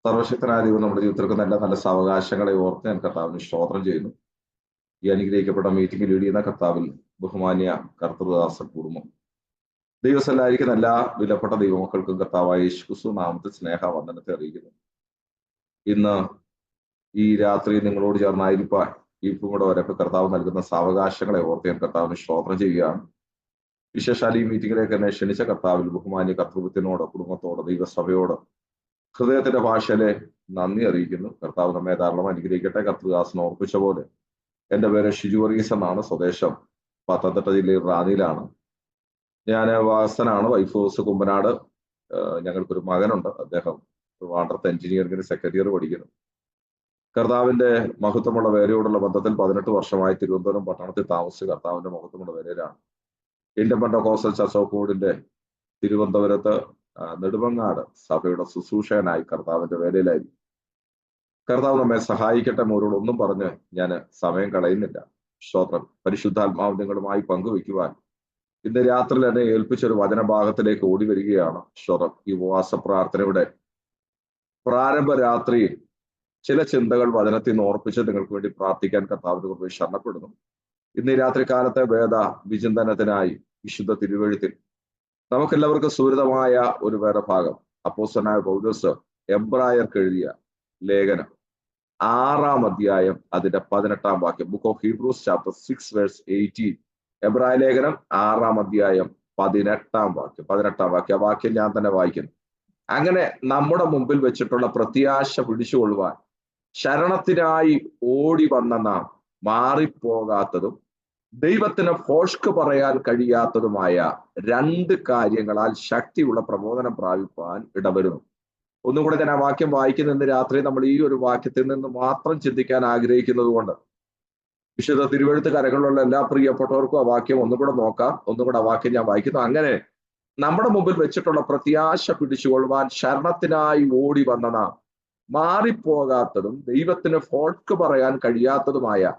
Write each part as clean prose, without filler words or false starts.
സർവശക്തനായ ദൈവം നമ്മുടെ ജീവിതത്തിൽ നല്ല നല്ല സാവകാശങ്ങളെ ഓർത്ത് ഞാൻ കർത്താവിന് സ്തോത്രം ചെയ്യുന്നു. ഈ അനുഗ്രഹിക്കപ്പെട്ട മീറ്റിംഗ് ലീഡ് ചെയ്യുന്ന കർത്താവിൽ ബഹുമാന്യ കർത്തൃദാസ കുടുംബം ദൈവസ്ഥലായിരിക്കുന്ന എല്ലാ വിലപ്പെട്ട ദൈവമക്കൾക്കും കർത്താവായ യേശുക്രിസ്തു നാമത്തിൽ സ്നേഹവന്ദനത്തെ അറിയിക്കുന്നു. ഇന്ന് ഈ രാത്രി നിങ്ങളോട് ചേർന്നായിരിക്കാൻ ഈ ഭൂമിയുടെ വരപ്പ് കർത്താവ് നൽകുന്ന സാവകാശങ്ങളെ ഓർത്ത് ഞാൻ കർത്താവിന് സ്തോത്രം ചെയ്യുകയാണ്. വിശേഷാൽ ഈ മീറ്റിംഗിലേക്ക് എന്നെ ക്ഷണിച്ച കർത്താവിൽ ബഹുമാന്യ കർത്തൃത്വത്തിനോട്, കുടുംബത്തോട്, ദൈവസഭയോട് ഹൃദയത്തിന്റെ ഭാഷയിലെ നന്ദി അറിയിക്കുന്നു. കർത്താവ് നമ്മെ ധാരാളം അനുഗ്രഹിക്കട്ടെ. കർത്തൃദാസൻ ഓർപ്പിച്ച പോലെ എൻ്റെ പേര് ഷിജു വർഗീസ് എന്നാണ്. സ്വദേശം പത്തനംതിട്ട ജില്ലയിൽ റാന്നിയിലാണ്. ഞാൻ വാസനാണ്. Wife house Kumbanad. ഞങ്ങൾക്കൊരു മകനുണ്ട്. അദ്ദേഹം ട്രിവാൻഡ്രത്ത് എഞ്ചിനീയറിംഗിന് സെക്കൻഡ് ഇയർ പഠിക്കുന്നു. കർത്താവിന്റെ മഹത്വമുള്ള വേലയോടുള്ള ബന്ധത്തിൽ 18 വർഷമായി തിരുവനന്തപുരം പട്ടണത്തിൽ താമസിച്ച് കർത്താവിന്റെ മഹത്വമുള്ള വേലയിലാണ്. ഇന്ത്യൻ പെന്തക്കോസ്റ്റൽ ചർച്ച് ഓഫ് ഗോഡിന്റെ തിരുവനന്തപുരത്ത് നെടുമങ്ങാട് സഭയുടെ ശുശ്രൂഷകനായി കർത്താവിന്റെ വേലയിലായിരിക്കും. കർത്താവ് നമ്മെ സഹായിക്കട്ടെ. മോരോടൊന്നും പറഞ്ഞ് ഞാൻ സമയം കളയുന്നില്ല. സ്തോത്രം. പരിശുദ്ധാത്മാവ് നിങ്ങളുമായി പങ്കുവെക്കുവാൻ ഇന്ന് രാത്രിയിൽ എന്നെ ഏൽപ്പിച്ചൊരു വചനഭാഗത്തിലേക്ക് ഓടി വരികയാണ്. സ്തോത്രം. ഈ ഉപവാസ പ്രാർത്ഥനയുടെ പ്രാരംഭ രാത്രിയിൽ ചില ചിന്തകൾ വചനത്തിൽ നിന്ന് ഓർപ്പിച്ച് നിങ്ങൾക്ക് വേണ്ടി പ്രാർത്ഥിക്കാൻ കർത്താവിന്റെ കൃപയിൽ ശരണപ്പെടുന്നു. ഇന്ന് ഈ രാത്രി കാലത്തെ വേദ വിചിന്തനത്തിനായി വിശുദ്ധ തിരുവെഴുത്തിൽ നമുക്കെല്ലാവർക്കും സുഹൃതമായ ഒരു വേദഭാഗം അപ്പോസ്തലനായ പൗലോസ് എബ്രായർക്ക് എഴുതിയ ലേഖനം 6-ാം അധ്യായം അതിന്റെ 18-ാം വാക്യം. Book of Hebrews chapter 6 verse 18. എബ്രായ ലേഖനം 6-ാം അധ്യായം 18-ാം വാക്യം. ആ വാക്യം ഞാൻ തന്നെ വായിക്കുന്നു. അങ്ങനെ നമ്മുടെ മുമ്പിൽ വെച്ചിട്ടുള്ള പ്രത്യാശ പിടിച്ചുകൊള്ളുവാൻ ശരണത്തിനായി ഓടി വന്ന നാം മാറിപ്പോകാത്തതും ദൈവത്തിന് ഭോഷ്ക് പറയാൻ കഴിയാത്തതുമായ 2 കാര്യങ്ങളാൽ ശക്തിയുള്ള പ്രബോധനം പ്രാപിപ്പാൻ ഇടവരുന്നു. ഒന്നും കൂടെ ഞാൻ ആ വാക്യം വായിക്കുന്ന ഇന്ന് രാത്രി നമ്മൾ ഈ ഒരു വാക്യത്തിൽ നിന്ന് മാത്രം ചിന്തിക്കാൻ ആഗ്രഹിക്കുന്നത് കൊണ്ട് വിശുദ്ധ തിരുവെഴുത്ത് കരകളിലുള്ള എല്ലാ പ്രിയപ്പെട്ടവർക്കും ആ വാക്യം ഒന്നുകൂടെ നോക്കാം. ഒന്നുകൂടെ ആ വാക്യം ഞാൻ വായിക്കുന്നു. അങ്ങനെ നമ്മുടെ മുമ്പിൽ വെച്ചിട്ടുള്ള പ്രത്യാശ പിടിച്ചുകൊള്ളുവാൻ ശരണത്തിനായി ഓടി വന്ന നാം മാറിപ്പോകാത്തതും ദൈവത്തിന് ഭോഷ്ക് പറയാൻ കഴിയാത്തതുമായ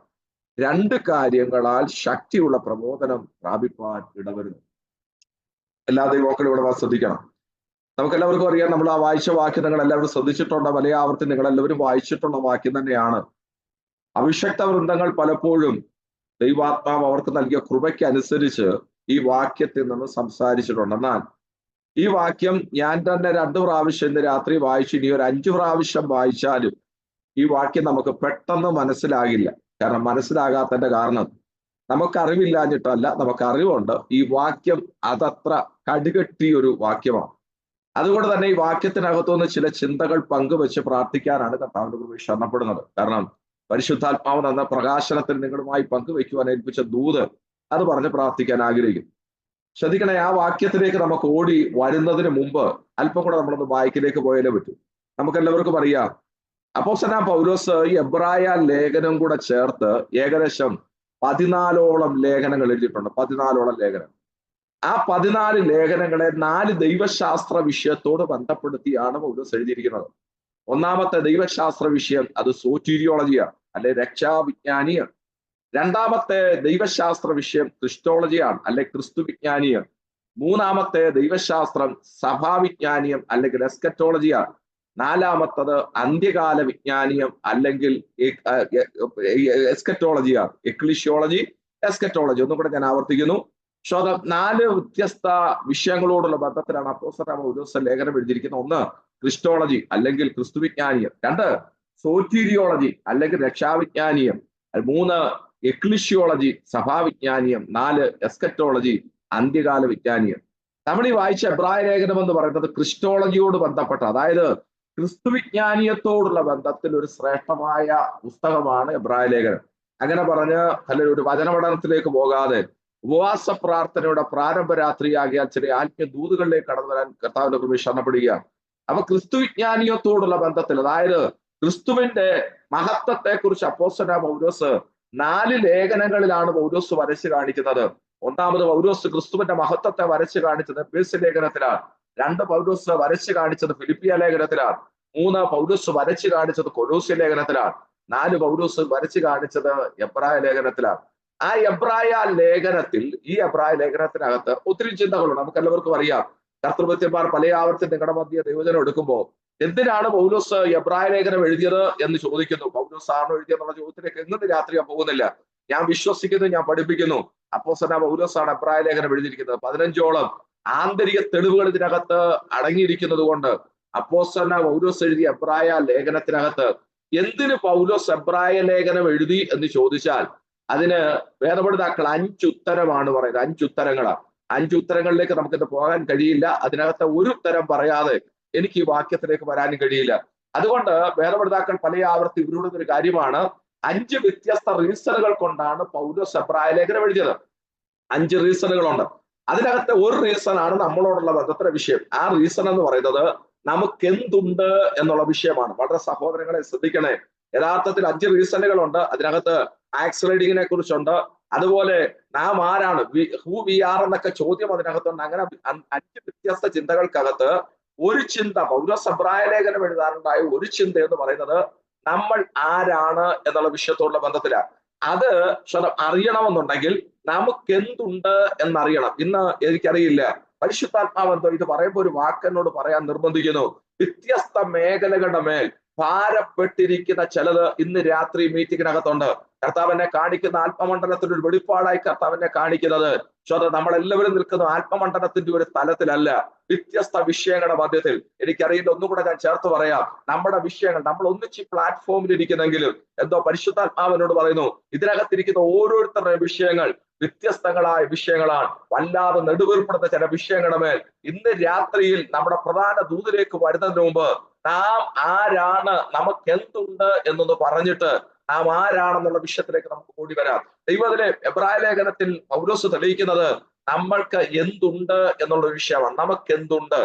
2 കാര്യങ്ങളാൽ ശക്തിയുള്ള പ്രബോധനം പ്രാപിപ്പാൻ ഇടവരുന്നു. എല്ലാ ദൈവമക്കളും ഇവിടെ ശ്രദ്ധിക്കണം. നമുക്കെല്ലാവർക്കും അറിയാം, നമ്മൾ ആ വായിച്ച വാക്യം നിങ്ങൾ എല്ലാവരും ശ്രദ്ധിച്ചിട്ടുണ്ടോ? വലിയ ആവർത്തി നിങ്ങളെല്ലാവരും വായിച്ചിട്ടുള്ള വാക്യം തന്നെയാണ്. അഭിഷക്ത വൃന്ദങ്ങൾ പലപ്പോഴും ദൈവാത്മാവ് അവർക്ക് നൽകിയ കൃപയ്ക്ക് അനുസരിച്ച് ഈ വാക്യത്തിൽ നിന്ന് സംസാരിച്ചിട്ടുണ്ട്. എന്നാൽ ഈ വാക്യം ഞാൻ തന്നെ 2 പ്രാവശ്യം ഇന്ന് രാത്രി വായിച്ചു. ഇനി ഒരു 5 പ്രാവശ്യം വായിച്ചാലും ഈ വാക്യം നമുക്ക് പെട്ടെന്ന് മനസ്സിലാകില്ല. കാരണം മനസ്സിലാകാത്തതിന്റെ കാരണം നമുക്കറിവില്ലാഞ്ഞിട്ടല്ല, നമുക്കറിവുണ്ട്. ഈ വാക്യം അതത്ര കടുകട്ടിയൊരു വാക്യമാണ്. അതുകൊണ്ട് തന്നെ ഈ വാക്യത്തിനകത്തുനിന്ന് ചില ചിന്തകൾ പങ്കുവെച്ച് പ്രാർത്ഥിക്കാനാണ് കർത്താവിന്റെ കൃപയിൽ ശരണപ്പെടുന്നത്. കാരണം പരിശുദ്ധാത്മാവ് എന്ന പ്രകാശനത്തിൽ നിങ്ങളുമായി പങ്കുവെക്കുവാൻ ഏൽപ്പിച്ച ദൂത് അത് പറഞ്ഞ് പ്രാർത്ഥിക്കാൻ ആഗ്രഹിക്കുന്നു. ശ്രദ്ധിക്കണേ, ആ വാക്യത്തിലേക്ക് നമുക്ക് ഓടി വരുന്നതിന് മുമ്പ് അല്പം കൂടെ നമ്മളൊന്ന് വായിക്കിലേക്ക് പോയാലേ പറ്റൂ. നമുക്കെല്ലാവർക്കും അറിയാം, അപ്പോസ്തലനായ പൗലോസ് ഈ എബ്രായ ലേഖനം കൂടെ ചേർത്ത് ഏകദേശം 14ഓളം ലേഖനങ്ങൾ എഴുതിയിട്ടുണ്ട്. 14ഓളം ലേഖനം. ആ 14 ലേഖനങ്ങളെ 4 ദൈവശാസ്ത്ര വിഷയത്തോട് ബന്ധപ്പെടുത്തിയാണ് പൗലോസ് എഴുതിയിരിക്കുന്നത്. ഒന്നാമത്തെ ദൈവശാസ്ത്ര വിഷയം അത് സോറ്റീരിയോളജിയാണ്, അല്ലെ രക്ഷാവിജ്ഞാനിയാണ്. രണ്ടാമത്തെ ദൈവശാസ്ത്ര വിഷയം ക്രിസ്റ്റോളജിയാണ്, അല്ലെ ക്രിസ്തു വിജ്ഞാനിയാണ്. മൂന്നാമത്തെ ദൈവശാസ്ത്രം സഭാവിജ്ഞാനിയം അല്ലെങ്കിൽ എസ്കറ്റോളജിയാണ്. നാലാമത്തത് അന്ത്യകാല വിജ്ഞാനിയം അല്ലെങ്കിൽ എസ്കറ്റോളജിയാണ്. എക്ലിഷ്യോളജി, എസ്കറ്റോളജി. ഒന്നും കൂടെ ഞാൻ ആവർത്തിക്കുന്നു. 4 വ്യത്യസ്ത വിഷയങ്ങളോടുള്ള ബന്ധത്തിലാണ് അപ്പോസ്തലനായ പൗലോസ് ലേഖനം എഴുതിയിരിക്കുന്നത്. 1 ക്രിസ്റ്റോളജി അല്ലെങ്കിൽ ക്രിസ്തുവിജ്ഞാനിയം. 2 സോറ്റീരിയോളജി അല്ലെങ്കിൽ രക്ഷാവിജ്ഞാനിയം. 3 എക്ലിഷ്യോളജി സഭാവിജ്ഞാനിയം. 4 എസ്കറ്റോളജി അന്ത്യകാല വിജ്ഞാനിയം. നമ്മൾ ഈ വായിച്ച എബ്രായ ലേഖനം എന്ന് പറയുന്നത് ക്രിസ്റ്റോളജിയോട് ബന്ധപ്പെട്ട, അതായത് ക്രിസ്തുവിജ്ഞാനിയത്തോടുള്ള ബന്ധത്തിൽ ഒരു ശ്രേഷ്ഠമായ പുസ്തകമാണ് എബ്രായ ലേഖനം. അങ്ങനെ പറഞ്ഞ് അല്ലെങ്കിൽ ഒരു വചനപഠനത്തിലേക്ക് പോകാതെ ഉപവാസ പ്രാർത്ഥനയുടെ പ്രാരംഭ രാത്രിയാകിയാൽ ചില ആത്മീയ ദൂതുകളിലേക്ക് കടന്നു വരാൻ കർത്താവിന്റെ കൃപയിൽ ശരണപ്പെടുകയാണ്. അപ്പൊ ക്രിസ്തുവിജ്ഞാനിയത്തോടുള്ള ബന്ധത്തിൽ, അതായത് ക്രിസ്തുവിന്റെ മഹത്വത്തെ കുറിച്ച് അപ്പോസ്തലനായ പൗലോസ് 4 ലേഖനങ്ങളിലാണ് പൗലോസ് വരച്ചു കാണിക്കുന്നത്. ഒന്നാമത് പൗലോസ് ക്രിസ്തുവിന്റെ മഹത്വത്തെ വരച്ചു കാണിച്ചത് എഫേസ്യ ലേഖനത്തിലാണ്. 2 പൗലോസ് വരച്ചു കാണിച്ചത് ഫിലിപ്പിയ ലേഖനത്തിലാണ്. 3 പൗലോസ് വരച്ചു കാണിച്ചത് കൊലോസ്യ ലേഖനത്തിലാണ്. 4 പൗലോസ് വരച്ചു കാണിച്ചത് എബ്രായ ലേഖനത്തിലാണ്. ആ എബ്രായ ലേഖനത്തിൽ, ഈ എബ്രായ ലേഖനത്തിനകത്ത് ഒത്തിരി ചിന്തകളുണ്ട്. നമുക്ക് എല്ലാവർക്കും അറിയാം, കർത്തൃഭൃത്യന്മാർ പല ആവർത്തി നിങ്ങളുടെ മധ്യ ദൈവജനം എടുക്കുമ്പോൾ എന്തിനാണ് പൗലോസ് എബ്രായ ലേഖനം എഴുതിയത് എന്ന് ചോദിക്കുന്നു. പൗലോസ് ആണോ എഴുതിയെന്നുള്ള ചോദ്യത്തിലേക്ക് എങ്ങനെ രാത്രി ഞാൻ പോകുന്നില്ല. ഞാൻ വിശ്വസിക്കുന്നു, ഞാൻ പഠിപ്പിക്കുന്നു, അപ്പോസ്തലനായ പൗലോസാണ് എബ്രായ ലേഖനം എഴുതിയിരിക്കുന്നത്. 15ഓളം ആന്തരിക തെളിവുകൾ ഇതിനകത്ത് അടങ്ങിയിരിക്കുന്നത് കൊണ്ട് അപ്പോസ്തലനായ പൗലോസ് എഴുതിയ എബ്രായ ലേഖനത്തിനകത്ത് എന്തിന് പൗലോസ് എബ്രായ ലേഖനം എഴുതി എന്ന് ചോദിച്ചാൽ അതിന് വേദപണ്ഡിതാക്കൾ 5 ഉത്തരമാണ് പറയുന്നത്. 5 ഉത്തരങ്ങളാണ്. 5 ഉത്തരങ്ങളിലേക്ക് നമുക്കിത് പോകാൻ കഴിയില്ല. അതിനകത്ത് ഒരു ഉത്തരം പറയാതെ എനിക്ക് ഈ വാക്യത്തിലേക്ക് വരാനും കഴിയില്ല. അതുകൊണ്ട് വേദപണ്ഡിതാക്കൾ പല ആവർത്തി ഇവരുടെ ഒരു കാര്യമാണ്, 5 വ്യത്യസ്ത റീസണുകൾ കൊണ്ടാണ് പൗലോസ് എബ്രായ ലേഖനം എഴുതിയത്. 5 റീസണുകളുണ്ട്. അതിനകത്തെ ഒരു റീസൺ ആണ് നമ്മളോടുള്ള ബന്ധത്തിന്റെ വിഷയം. ആ റീസൺ എന്ന് പറയുന്നത് നമുക്ക് എന്തുണ്ട് എന്നുള്ള വിഷയമാണ്. വളരെ സഹോദരങ്ങളെ ശ്രദ്ധിക്കണേ. യഥാർത്ഥത്തിൽ 5 റീസണുകളുണ്ട്. അതിനകത്ത് ആക്സിലറേറ്റിങ്ങിനെ കുറിച്ചുണ്ട്, അതുപോലെ നാം ആരാണ്, ഹൂ വി ആർ എന്നൊക്കെ ചോദ്യം അതിനകത്തുണ്ട്. അങ്ങനെ 5 വ്യത്യസ്ത ചിന്തകൾക്കകത്ത് ഒരു ചിന്ത, പൗലോസ് എബ്രായ ലേഖനം എഴുതാനുണ്ടായ ഒരു ചിന്ത എന്ന് പറയുന്നത് നമ്മൾ ആരാണ് എന്നുള്ള വിഷയത്തോടുള്ള ബന്ധത്തിലാണ്. അത് അറിയണമെന്നുണ്ടെങ്കിൽ നമുക്ക് എന്തുണ്ട് എന്നറിയണം. ഇന്ന് എനിക്കറിയില്ല, പരിശുദ്ധാത്മാവെന്തോ ഇത് പറയുമ്പോൾ ഒരു വാക്കെന്നോട് പറയാൻ നിർബന്ധിക്കുന്നു. വ്യത്യസ്ത മേഖലകളുടെ മേൽ ഭാരപ്പെട്ടിരിക്കുന്ന ചിലത് ഇന്ന് രാത്രി മീറ്റിങ്ങിനകത്തുണ്ട്. കർത്താവിനെ കാണിക്കുന്ന ആത്മമണ്ഡലത്തിന്റെ ഒരു വെളിപ്പാടായി കർത്താവിനെ കാണിക്കുന്നത്. നമ്മളെല്ലാവരും നിൽക്കുന്ന ആത്മമണ്ഡലത്തിന്റെ ഒരു തലത്തിലല്ല, വ്യത്യസ്ത വിഷയങ്ങളുടെ മധ്യത്തിൽ. എനിക്കറിയില്ല, ഒന്നുകൂടെ ഞാൻ ചേർത്ത് പറയാം. നമ്മുടെ വിഷയങ്ങൾ, നമ്മൾ ഒന്നിച്ച് പ്ലാറ്റ്ഫോമിൽ ഇരിക്കുന്നെങ്കിലും എന്തോ പരിശുദ്ധാത്മാവിനോട് പറയുന്നു, ഇതിനകത്തിരിക്കുന്ന ഓരോരുത്തരുടെ വിഷയങ്ങൾ വ്യത്യസ്തങ്ങളായ വിഷയങ്ങളാണ്. വല്ലാതെ നെടുവീർപ്പെടുന്ന ചില വിഷയങ്ങളുടെ മേൽ ഇന്ന് രാത്രിയിൽ നമ്മുടെ പ്രധാന ദൂതിലേക്ക് വരുന്നതിന് മുമ്പ് നാം ആരാണ്, നമുക്ക് എന്തുണ്ട് എന്നൊന്ന് പറഞ്ഞിട്ട് നാം ആരാണെന്നുള്ള വിഷയത്തിലേക്ക് നമുക്ക് കൂടി വരാം. ദൈവത്തിലെ എബ്രായ ലേഖനത്തിൽ പൗലോസ് തെളിയിക്കുന്നത് നമ്മൾക്ക് എന്തുണ്ട് എന്നുള്ള വിഷയമാണ്. നമുക്കെന്തുണ്ട്.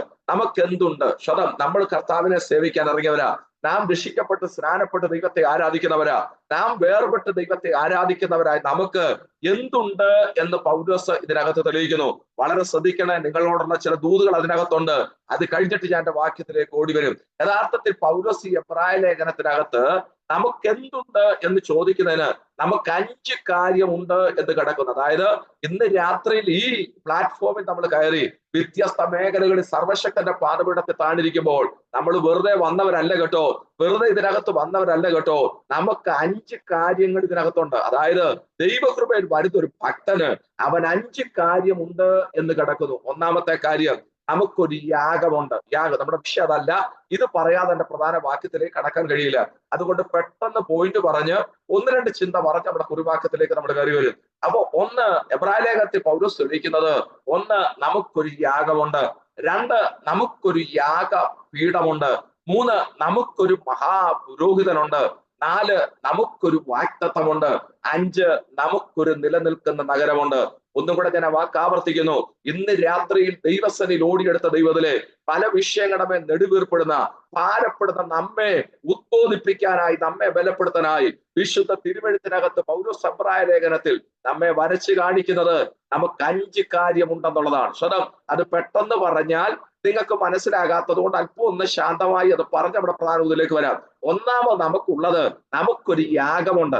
നമ്മൾ കർത്താവിനെ സേവിക്കാൻ ഇറങ്ങിയവരാ. നാം രക്ഷിക്കപ്പെട്ട് സ്നാനപ്പെട്ട് ദൈവത്തെ ആരാധിക്കുന്നവരാ. നാം വേർപെട്ട് ദൈവത്തെ ആരാധിക്കുന്നവരായി നമുക്ക് എന്തുണ്ട് എന്ന് പൗലോസ് ഇതിനകത്ത് തെളിയിക്കുന്നു. വളരെ ശ്രദ്ധിക്കണേ, നിങ്ങളോടുള്ള ചില ദൂതുകൾ അതിനകത്തുണ്ട്. അത് കഴിഞ്ഞിട്ട് ഞാൻ എന്റെ വാക്യത്തിലേക്ക് ഓടി വരും. യഥാർത്ഥത്തിൽ പൗലോസ് ഈ എബ്രായ ലേഖനത്തിനകത്ത് നമുക്കെന്തുണ്ട് എന്ന് ചോദിക്കുന്നതിന് നമുക്ക് 5 കാര്യമുണ്ട് എന്ന് കിടക്കുന്നു. അതായത് ഇന്ന് രാത്രിയിൽ ഈ പ്ലാറ്റ്ഫോമിൽ നമ്മൾ കയറി വ്യത്യസ്ത മേഖലകളിൽ സർവശക്തന്റെ പാദപീഠത്തിൽ താണിരിക്കുമ്പോൾ നമ്മൾ വെറുതെ വന്നവരല്ല കേട്ടോ, വെറുതെ ഇതിനകത്ത് വന്നവരല്ല കേട്ടോ. നമുക്ക് 5 കാര്യങ്ങൾ ഇതിനകത്തുണ്ട്. അതായത് ദൈവകൃപയിൽ വരുന്ന ഒരു ഭക്തന് അവൻ 5 കാര്യമുണ്ട് എന്ന് കിടക്കുന്നു. ഒന്നാമത്തെ കാര്യം, നമുക്കൊരു യാഗമുണ്ട്. നമ്മുടെ വിഷയം അതല്ല. ഇത് പറയാതെ എന്റെ പ്രധാന വാക്യത്തിലേക്ക് കടക്കാൻ കഴിയില്ല. അതുകൊണ്ട് പെട്ടെന്ന് പോയിന്റ് പറഞ്ഞ് 1-2 ചിന്ത പറഞ്ഞ് നമ്മുടെ കുറിവാക്യത്തിലേക്ക് നമ്മൾ കയറി വരും. അപ്പൊ ഒന്ന്, എബ്രായ ലേഖനത്തിൽ പൗലോസ് തെളിയിക്കുന്നത്, 1 നമുക്കൊരു യാഗമുണ്ട്. 2 നമുക്കൊരു യാഗ പീഠമുണ്ട്. 3 നമുക്കൊരു മഹാപുരോഹിതനുണ്ട്. 4 നമുക്കൊരു വാഗ്ദത്തമുണ്ട്. 5 നമുക്കൊരു നിലനിൽക്കുന്ന നഗരമുണ്ട്. ഒന്നും കൂടെ ഞാൻ ആ വാക്ക് ആവർത്തിക്കുന്നു. ഇന്ന് രാത്രിയിൽ ദൈവസനിൽ ഓടിയെടുത്ത ദൈവത്തിലെ പല വിഷയങ്ങളുടെ മേൽ നെടുവീർപ്പെടുന്ന, ഭാരപ്പെടുന്ന നമ്മെ ഉദ്ബോധിപ്പിക്കാനായി, നമ്മെ ബലപ്പെടുത്താനായി വിശുദ്ധ തിരുവെഴുത്തിനകത്ത് പൗലോസ് എബ്രായ ലേഖനത്തിൽ നമ്മെ വരച്ചു കാണിക്കുന്നത് നമുക്ക് 5 കാര്യമുണ്ടെന്നുള്ളതാണ്. അത് പെട്ടെന്ന് പറഞ്ഞാൽ നിങ്ങൾക്ക് മനസ്സിലാകാത്തത് കൊണ്ട് അല്പം ഒന്ന് ശാന്തമായി അത് പറഞ്ഞ് നമ്മുടെ പ്രധാന ഇതിലേക്ക് വരാം. ഒന്നാമത് നമുക്കുള്ളത്, നമുക്കൊരു യാഗമുണ്ട്.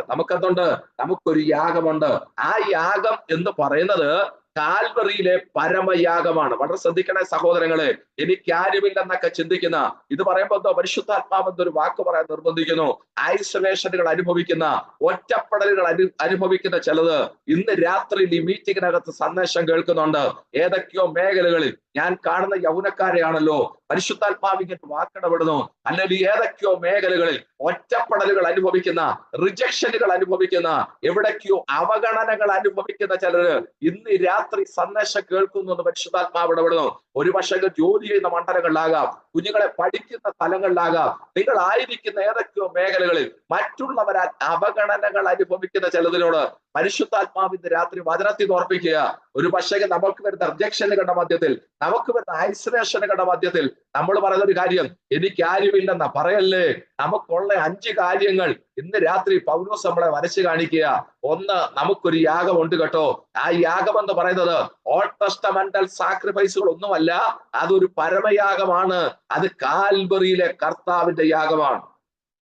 നമുക്കൊരു യാഗമുണ്ട്. ആ യാഗം എന്ന് പറയുന്നത് കാൽവറിയിലെ പരമയാഗമാണ്. വളരെ ശ്രദ്ധിക്കണേ സഹോദരങ്ങളെ. എനിക്കാരുമില്ലെന്നൊക്കെ ചിന്തിക്കുന്ന, ഇത് പറയുമ്പോൾ എന്തോ പരിശുദ്ധാത്മാവെന്നൊരു വാക്ക് പറയാൻ നിർബന്ധിക്കുന്നു. ഐസൊലേഷനുകൾ അനുഭവിക്കുന്ന, ഒറ്റപ്പെടലുകൾ അനുഭവിക്കുന്ന ചിലത് ഇന്ന് രാത്രിയിൽ ഈ മീറ്റിങ്ങിനകത്ത് സന്ദേശം കേൾക്കുന്നുണ്ട്. ഏതൊക്കെയോ മേഖലകളിൽ ഞാൻ കാണുന്ന യൗവനക്കാരെയാണല്ലോ പരിശുദ്ധാത്മാവിന്റെ വാക്കിടപെടുന്നു. അല്ലെങ്കിൽ ഏതൊക്കെയോ മേഖലകളിൽ ഒറ്റപ്പെടലുകൾ അനുഭവിക്കുന്ന, റിജക്ഷനുകൾ അനുഭവിക്കുന്ന, എവിടേക്കോ അവഗണനകൾ അനുഭവിക്കുന്ന ചിലര് ഇന്ന് രാത്രി സന്ദേശം കേൾക്കുന്നു എന്ന് പരിശുദ്ധാത്മാവ് ഇടപെടുന്നു. ഒരു പക്ഷേ ജോലി ചെയ്യുന്ന മണ്ഡലങ്ങളിലാകാം, കുഞ്ഞുങ്ങളെ പഠിക്കുന്ന സ്ഥലങ്ങളിലാകാം, നിങ്ങൾ ആയിരിക്കുന്ന ഏതൊക്കെയോ മേഖലകളിൽ മറ്റുള്ളവരാൽ അവഗണനകൾ അനുഭവിക്കുന്ന ചിലതിനോട് പരിശുദ്ധാത്മാവിന്റെ രാത്രി വചനത്തിൽ ഓർപ്പിക്കുക. ഒരു പക്ഷേ നമുക്ക് വരുന്ന റിജക്ഷനുകളുടെ മധ്യത്തിൽ, നമുക്ക് വരുന്ന ഐസൊലേഷനുകളുടെ മധ്യത്തിൽ നമ്മൾ പറയുന്ന ഒരു കാര്യം, എനിക്കാരുമില്ലെന്ന പറയല്ലേ. നമുക്കുള്ള 5 കാര്യങ്ങൾ ഇന്ന് രാത്രി പൗലോസ് നമ്മളെ വരച്ചു കാണിക്കുക. 1, നമുക്കൊരു യാഗമുണ്ട് കേട്ടോ. ആ യാഗം എന്ന് പറയുന്നത് ഓൾഡ് ടെസ്റ്റമെന്റൽ സാക്രിഫൈസുകൾ ഒന്നുമല്ല, അതൊരു പരമയാഗമാണ്. അത് കാൽവറിയിലെ കർത്താവിന്റെ യാഗമാണ്.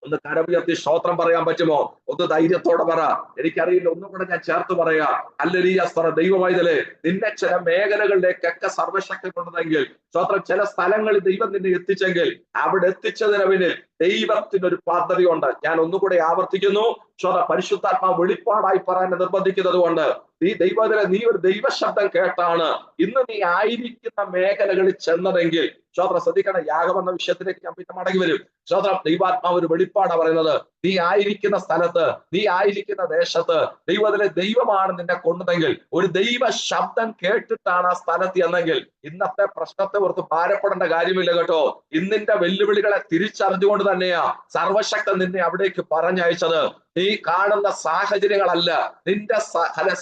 ഒന്ന് കരമുയർത്തി സ്തോത്രം പറയാൻ പറ്റുമോ? ഒന്ന് ധൈര്യത്തോടെ പറ. എനിക്കറിയില്ല, ഒന്നും കൂടെ ഞാൻ ചേർത്ത് പറയാ. ഹല്ലേലൂയ. ദൈവമായതല്ലേ, നിന്നെ ചില മേഖലകളിലേക്കൊക്കെ സർവശക്തി കൊണ്ടതെങ്കിൽ, സ്തോത്രം, ചില സ്ഥലങ്ങളിൽ ദൈവം നിന്നെ എത്തിച്ചെങ്കിൽ, അവിടെ എത്തിച്ചതിന് പിന്നിൽ ദൈവത്തിനൊരു പദ്ധതിയുണ്ട്. ഞാൻ ഒന്നുകൂടെ ആവർത്തിക്കുന്നു, പരിശുദ്ധാത്മാ വെളിപ്പാടായി പറയാൻ നിർബന്ധിക്കുന്നത് കൊണ്ട് നീ ഒരു ദൈവശബ്ദം കേട്ടാണ് ഇന്ന് നീ ആയിരിക്കുന്ന മേഖലകളിൽ ചെന്നതെങ്കിൽ, ശ്രദ്ധിക്കണം, യാഗം എന്ന വിഷയത്തിലേക്ക് ഞാൻ പിന്നെ മടങ്ങി വരും. ദൈവാത്മാവ് ഒരു വെളിപ്പാടാ പറയുന്നത്. നീ ആയിരിക്കുന്ന സ്ഥലത്ത്, നീ ആയിരിക്കുന്ന ദേശത്ത് ദൈവമാണ് നിന്നെ കൊണ്ടതെങ്കിൽ, ഒരു ദൈവ ശബ്ദം കേട്ടിട്ടാണ് ആ സ്ഥലത്ത് എന്നെങ്കിൽ, ഇന്നത്തെ പ്രശ്നത്തെ ഓർത്ത് ഭാരപ്പെടേണ്ട കാര്യമില്ല കേട്ടോ. ഇന്നിന്റെ വെല്ലുവിളികളെ തിരിച്ചറിഞ്ഞുകൊണ്ട് തന്നെയാ സർവശക്തൻ നിന്നെ അവിടേക്ക് പറഞ്ഞയച്ചത്. നീ കാണുന്ന സാഹചര്യങ്ങളല്ല, നിന്റെ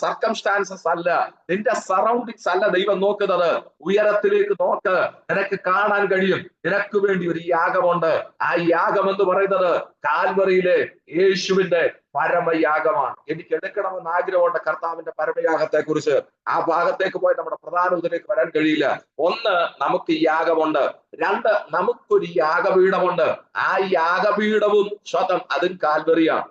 സർക്കംസ്റ്റാൻസസ് അല്ല, നിന്റെ സറൗണ്ടിങ്സ് അല്ല ദൈവം നോക്കുന്നത്. ഉയരത്തിലേക്ക് നോക്ക്, നിനക്ക് കാണാൻ കഴിയും. നിനക്ക് വേണ്ടി ഒരു യാഗമുണ്ട്. ആ യാഗം എന്ന് പറയുന്നത് കാൽവറിയിലെ യേശുവിന്റെ പരമയാഗമാണ്. എനിക്ക് എടുക്കണമെന്ന് ആഗ്രഹമുണ്ട് കർത്താവിന്റെ പരമയാഗത്തെ കുറിച്ച്. ആ ഭാഗത്തേക്ക് പോയി നമ്മുടെ പ്രധാന ഇതിലേക്ക് വരാൻ കഴിയില്ല. ഒന്ന്, നമുക്ക് യാഗമുണ്ട്. രണ്ട്, നമുക്കൊരു യാഗപീഠമുണ്ട്. ആ യാഗപീഠവും അതും കാൽവറിയാണ്.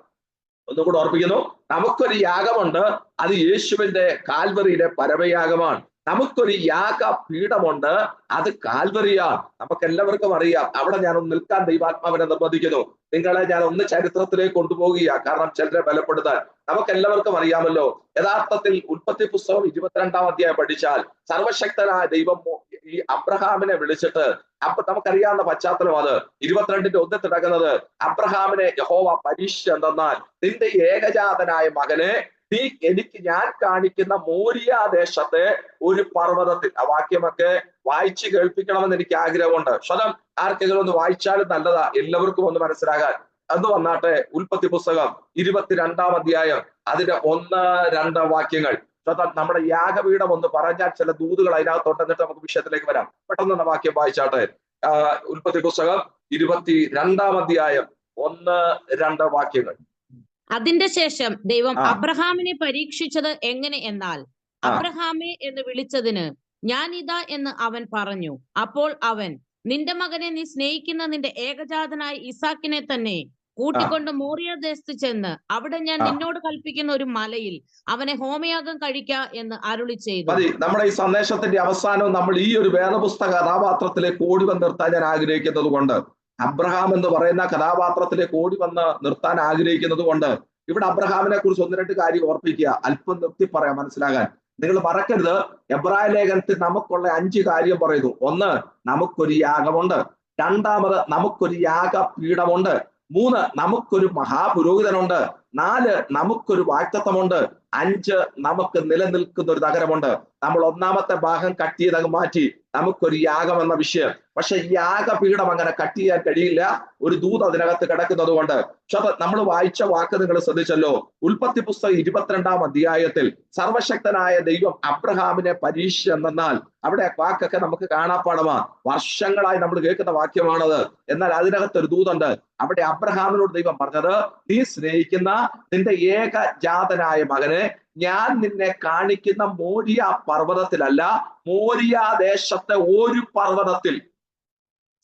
ഒന്നുകൂടെ ഓർപ്പിക്കുന്നു, നമുക്കൊരു യാഗമുണ്ട്, അത് യേശുവിന്റെ കാൽവറിയിലെ പരമയാഗമാണ്. നമുക്കൊരു യാഗപീഠമുണ്ട്, അത് കാൽവറിയാണ്. നമുക്ക് എല്ലാവർക്കും അറിയാം. അവിടെ ഞാനൊന്ന് നിൽക്കാൻ ദൈവാത്മാവിനെ നിർബന്ധിക്കുന്നു. നിങ്ങളെ ഞാൻ ഒന്ന് ചരിത്രത്തിലേക്ക് കൊണ്ടുപോകുക, കാരണം ചിലരെ ബലപ്പെടുത്താൻ. നമുക്ക് എല്ലാവർക്കും അറിയാമല്ലോ, യഥാർത്ഥത്തിൽ ഉൽപ്പത്തി പുസ്തകം 22-ാം അധ്യായം പഠിച്ചാൽ സർവശക്തനായ ദൈവം ഈ അബ്രഹാമിനെ വിളിച്ചിട്ട്, അപ്പൊ നമുക്കറിയാവുന്ന പശ്ചാത്തലം അത് 22-ന്റെ 1 തുടങ്ങുന്നത്, അബ്രഹാമിനെ യഹോവ പരീക്ഷിച്ചു എന്തെന്നാൽ, നിന്റെ ഏകജാതനായ മകനെ ഞാൻ കാണിക്കുന്ന മോരിയ ദേശത്തെ ഒരു പർവ്വതത്തിൽ. ആ വാക്യമൊക്കെ വായിച്ച് കേൾപ്പിക്കണമെന്ന് എനിക്ക് ആഗ്രഹമുണ്ട്. ആർക്കെങ്കിലും ഒന്ന് വായിച്ചാലും നല്ലതാ, എല്ലാവർക്കും ഒന്ന് മനസ്സിലാകാൻ. അത് വന്നാട്ടെ, ഉൽപ്പത്തി പുസ്തകം 22-ാം അധ്യായം അതിന്റെ 1-2 വാക്യങ്ങൾ. നമ്മുടെ യാഗപീഠം ഒന്ന് പറഞ്ഞാൽ ചില ദൂതുകൾ അതിനകത്തോട്ട്, എന്നിട്ട് നമുക്ക് വിഷയത്തിലേക്ക് വരാം. പെട്ടെന്ന് വാക്യം വായിച്ചാട്ടെ. ഉൽപ്പത്തി പുസ്തകം 22-ാം അധ്യായം 1-2 വാക്യങ്ങൾ. അതിന്റെ ശേഷം ദൈവം അബ്രഹാമിനെ പരീക്ഷിച്ചത് എങ്ങനെ എന്നാൽ, അബ്രഹാമേ എന്ന് വിളിച്ചതിന് ഞാൻ ഇതാ എന്ന് അവൻ പറഞ്ഞു. അപ്പോൾ അവൻ, നിന്റെ മകനെ, നീ സ്നേഹിക്കുന്ന നിന്റെ ഏകജാതനായ ഇസാക്കിനെ തന്നെ കൂട്ടിക്കൊണ്ട് മോറിയ ദേശത്ത് ചെന്ന് അവിടെ ഞാൻ നിന്നോട് കൽപ്പിക്കുന്ന ഒരു മലയിൽ അവനെ ഹോമയാഗം കഴിക്ക എന്ന് അരുളി ചെയ്തു. നമ്മുടെ ഈ സന്ദേശത്തിന്റെ അവസാനവും നമ്മൾ ഈ ഒരു വേദപുസ്തക കഥാപാത്രത്തിലേക്ക് ഓടി വന്ന് നിർത്താൻ ഞാൻ ആഗ്രഹിക്കുന്നത് കൊണ്ട്, അബ്രഹാം എന്ന് പറയുന്ന കഥാപാത്രത്തിലേക്ക് ഓടി വന്ന് നിർത്താൻ ആഗ്രഹിക്കുന്നത് കൊണ്ട്, ഇവിടെ അബ്രഹാമിനെ കുറിച്ച് 1-2 കാര്യം ഓർപ്പിക്കുക, അല്പം നിർത്തി പറയാം മനസ്സിലാകാൻ. നിങ്ങൾ മറക്കരുത്, എബ്രായ ലേഖനത്തിൽ നമുക്കുള്ള 5 കാര്യം പറയുന്നു. 1, നമുക്കൊരു യാഗമുണ്ട്. 2, നമുക്കൊരു യാഗപീഠമുണ്ട്. 3, നമുക്കൊരു മഹാപുരോഹിതനുണ്ട്. 4, നമുക്കൊരു വാഗ്ദത്തമുണ്ട്. 5, നമുക്ക് നിലനിൽക്കുന്ന ഒരു നഗരമുണ്ട്. നമ്മൾ 1-ാമത്തെ ഭാഗം കട്ട് ചെയ്തങ്ങ് മാറ്റി, നമുക്കൊരു യാഗം എന്ന വിഷയം. പക്ഷെ യാഗപീഠം അങ്ങനെ കട്ട് ചെയ്യാൻ കഴിയില്ല, ഒരു ദൂത് അതിനകത്ത് കിടക്കുന്നത് കൊണ്ട്. നമ്മൾ വായിച്ച വാക്ക് നിങ്ങൾ ശ്രദ്ധിച്ചല്ലോ. ഉൽപ്പത്തി പുസ്തകം 22-ാം അധ്യായത്തിൽ സർവശക്തനായ ദൈവം അബ്രഹാമിനെ പരീക്ഷിച്ചെന്നാൽ, അവിടെ വാക്കൊക്കെ നമുക്ക് കാണാപ്പാടമാ, വർഷങ്ങളായി നമ്മൾ കേൾക്കുന്ന വാക്യമാണത്. എന്നാൽ അതിനകത്ത് ഒരു ദൂതുണ്ട്. അവിടെ അബ്രഹാമിനോട് ദൈവം പറഞ്ഞത്, നീ സ്നേഹിക്കുന്ന നിന്റെ ഏകജാതനായ മകനെ ഞാൻ നിന്നെ കാണിക്കുന്ന മോരിയ പർവ്വതത്തിലല്ല, മോരിയ ദേശത്തെ ഒരു പർവ്വതത്തിൽ.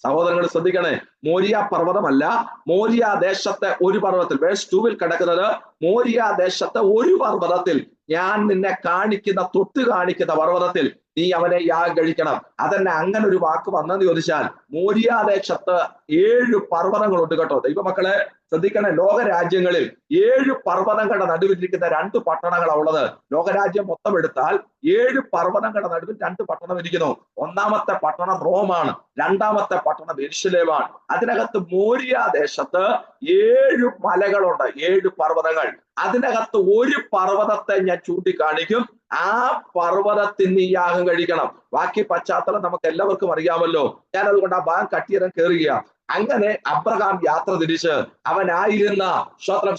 സഹോദരങ്ങൾ ശ്രദ്ധിക്കണേ, മോരിയ പർവ്വതമല്ല, മോരിയ ദേശത്തെ ഒരു പർവ്വതത്തിൽ. വേഴ്സ് 2-ൽ കിടക്കുന്നത്, മോരിയ ദേശത്തെ ഒരു പർവ്വതത്തിൽ ഞാൻ നിന്നെ കാണിക്കുന്ന, തൊട്ട് കാണിക്കുന്ന പർവ്വതത്തിൽ നീ അവനെ യാഗം കഴിക്കണം. അതന്നെ അങ്ങനെ ഒരു വാക്ക് വന്നെന്ന് ചോദിച്ചാൽ, മോരിയ ദേശത്ത് 7 പർവ്വതങ്ങളുണ്ട് കേട്ടോ. ദൈവമക്കളെ ശ്രദ്ധിക്കണേ, ലോകരാജ്യങ്ങളിൽ 7 പർവ്വതങ്ങളുടെ നടുവിലിരിക്കുന്ന 2 പട്ടണങ്ങളാണ് ഉള്ളത്. ലോകരാജ്യം മൊത്തം എടുത്താൽ 7 പർവ്വതങ്ങളുടെ നടുവിൽ 2 പട്ടണം ഇരിക്കുന്നു. 1-ാമത്തെ പട്ടണം റോമാണ്, 2-ാമത്തെ പട്ടണം യെരുശലേമാണ്. അതിനകത്ത് മോരിയ ദേശത്ത് 7 മലകളുണ്ട്, 7 പർവ്വതങ്ങൾ. അതിനകത്ത് ഒരു പർവ്വതത്തെ ഞാൻ ചൂണ്ടിക്കാണിക്കും. ആ പർവ്വതത്തിൽ നീ യാഗം കഴിക്കണം. ബാക്കി പശ്ചാത്തലം നമുക്ക് എല്ലാവർക്കും അറിയാമല്ലോ. ഞാൻ അതുകൊണ്ട് ആ ഭാഗം കട്ടിയിറം കയറുകയാണ്. അങ്ങനെ അബ്രഹാം യാത്ര തിരിച്ച് അവനായിരുന്ന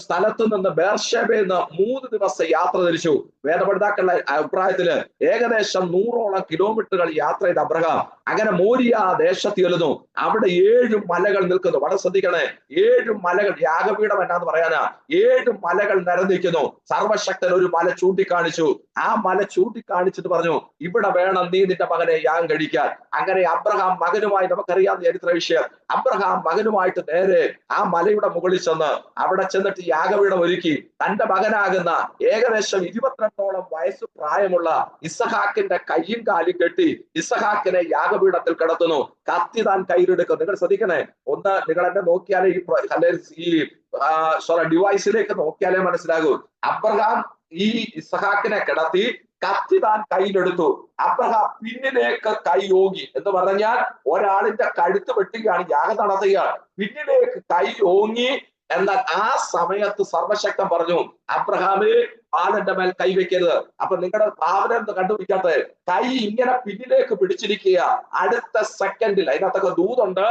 സ്ഥലത്തു നിന്ന് ബേർഷേബയിൽ നിന്ന് 3 ദിവസം യാത്ര തിരിച്ചു. വേദപഠിതാക്കളുടെ അഭിപ്രായത്തില് ഏകദേശം 100ഓളം കിലോമീറ്ററുകൾ യാത്ര ചെയ്ത അബ്രഹാം അങ്ങനെ മോരിയ ദേശത്ത് ചെല്ലുന്നു. അവിടെ 7 മലകൾ നിൽക്കുന്നു. വളരെ ശ്രദ്ധിക്കണേ, 7 മലകൾ. യാഗപീഠം എന്നാന്ന് പറയാനാ, 7 മലകൾ നിരന്നിരിക്കുന്നു. സർവശക്തൻ ഒരു മല ചൂണ്ടിക്കാണിച്ചു. ആ മല ചൂണ്ടിക്കാണിച്ചിട്ട് പറഞ്ഞു, ഇവിടെ വേണം നീ നിന്റെ മകനെ യാഗം കഴിക്കാൻ. അങ്ങനെ അബ്രഹാം മകനുമായി, നമുക്കറിയാവുന്ന ചരിത്ര വിഷയം, അബ്രഹാം അബ്രഹാം മകനുമായിട്ട് നേരെ ആ മലയുടെ മുകളിൽ ചെന്ന് അവിടെ ചെന്നിട്ട് യാഗപീഠം ഒരുക്കി തന്റെ മകനാകുന്ന ഏകദേശം 22ഓളം വയസ്സ് പ്രായമുള്ള ഇസഹാക്കിന്റെ കയ്യും കാലും കെട്ടി ഇസഹാക്കിനെ യാഗപീഠത്തിൽ കിടത്തുന്നു. കത്തി താൻ കയ്യിലെടുക്കും. നിങ്ങൾ ശ്രദ്ധിക്കണേ, ഒന്ന് നിങ്ങൾ എന്നെ നോക്കിയാലേ ഈ ഡിവൈസിലേക്ക് നോക്കിയാലേ മനസ്സിലാകൂ. അബ്രഹാം ഈ ഇസഹാക്കിനെ കിടത്തി കത്തി താൻ കയ്യിലെടുത്തു. അബ്രഹാം പിന്നിലേക്ക് കൈ ഓങ്ങി എന്ന് പറഞ്ഞാൽ ഒരാളിന്റെ കഴുത്ത് വെട്ടുകയാണ്, യാഗം നടത്തുകയാണ്. പിന്നിലേക്ക് കൈ ഓങ്ങി. എന്നാൽ ആ സമയത്ത് സർവശക്തൻ പറഞ്ഞു, അബ്രഹാമേ ബാലന്റെ മേൽ കൈവയ്ക്കരുത്. അപ്പൊ നിങ്ങളുടെ ഭാവന എന്ത് കണ്ടുപിടിക്കാത്തത്? കൈ ഇങ്ങനെ പിന്നിലേക്ക് പിടിച്ചിരിക്കുക. അടുത്ത സെക്കൻഡിൽ, അതിനകത്തൊക്കെ ദൂതുണ്ട്,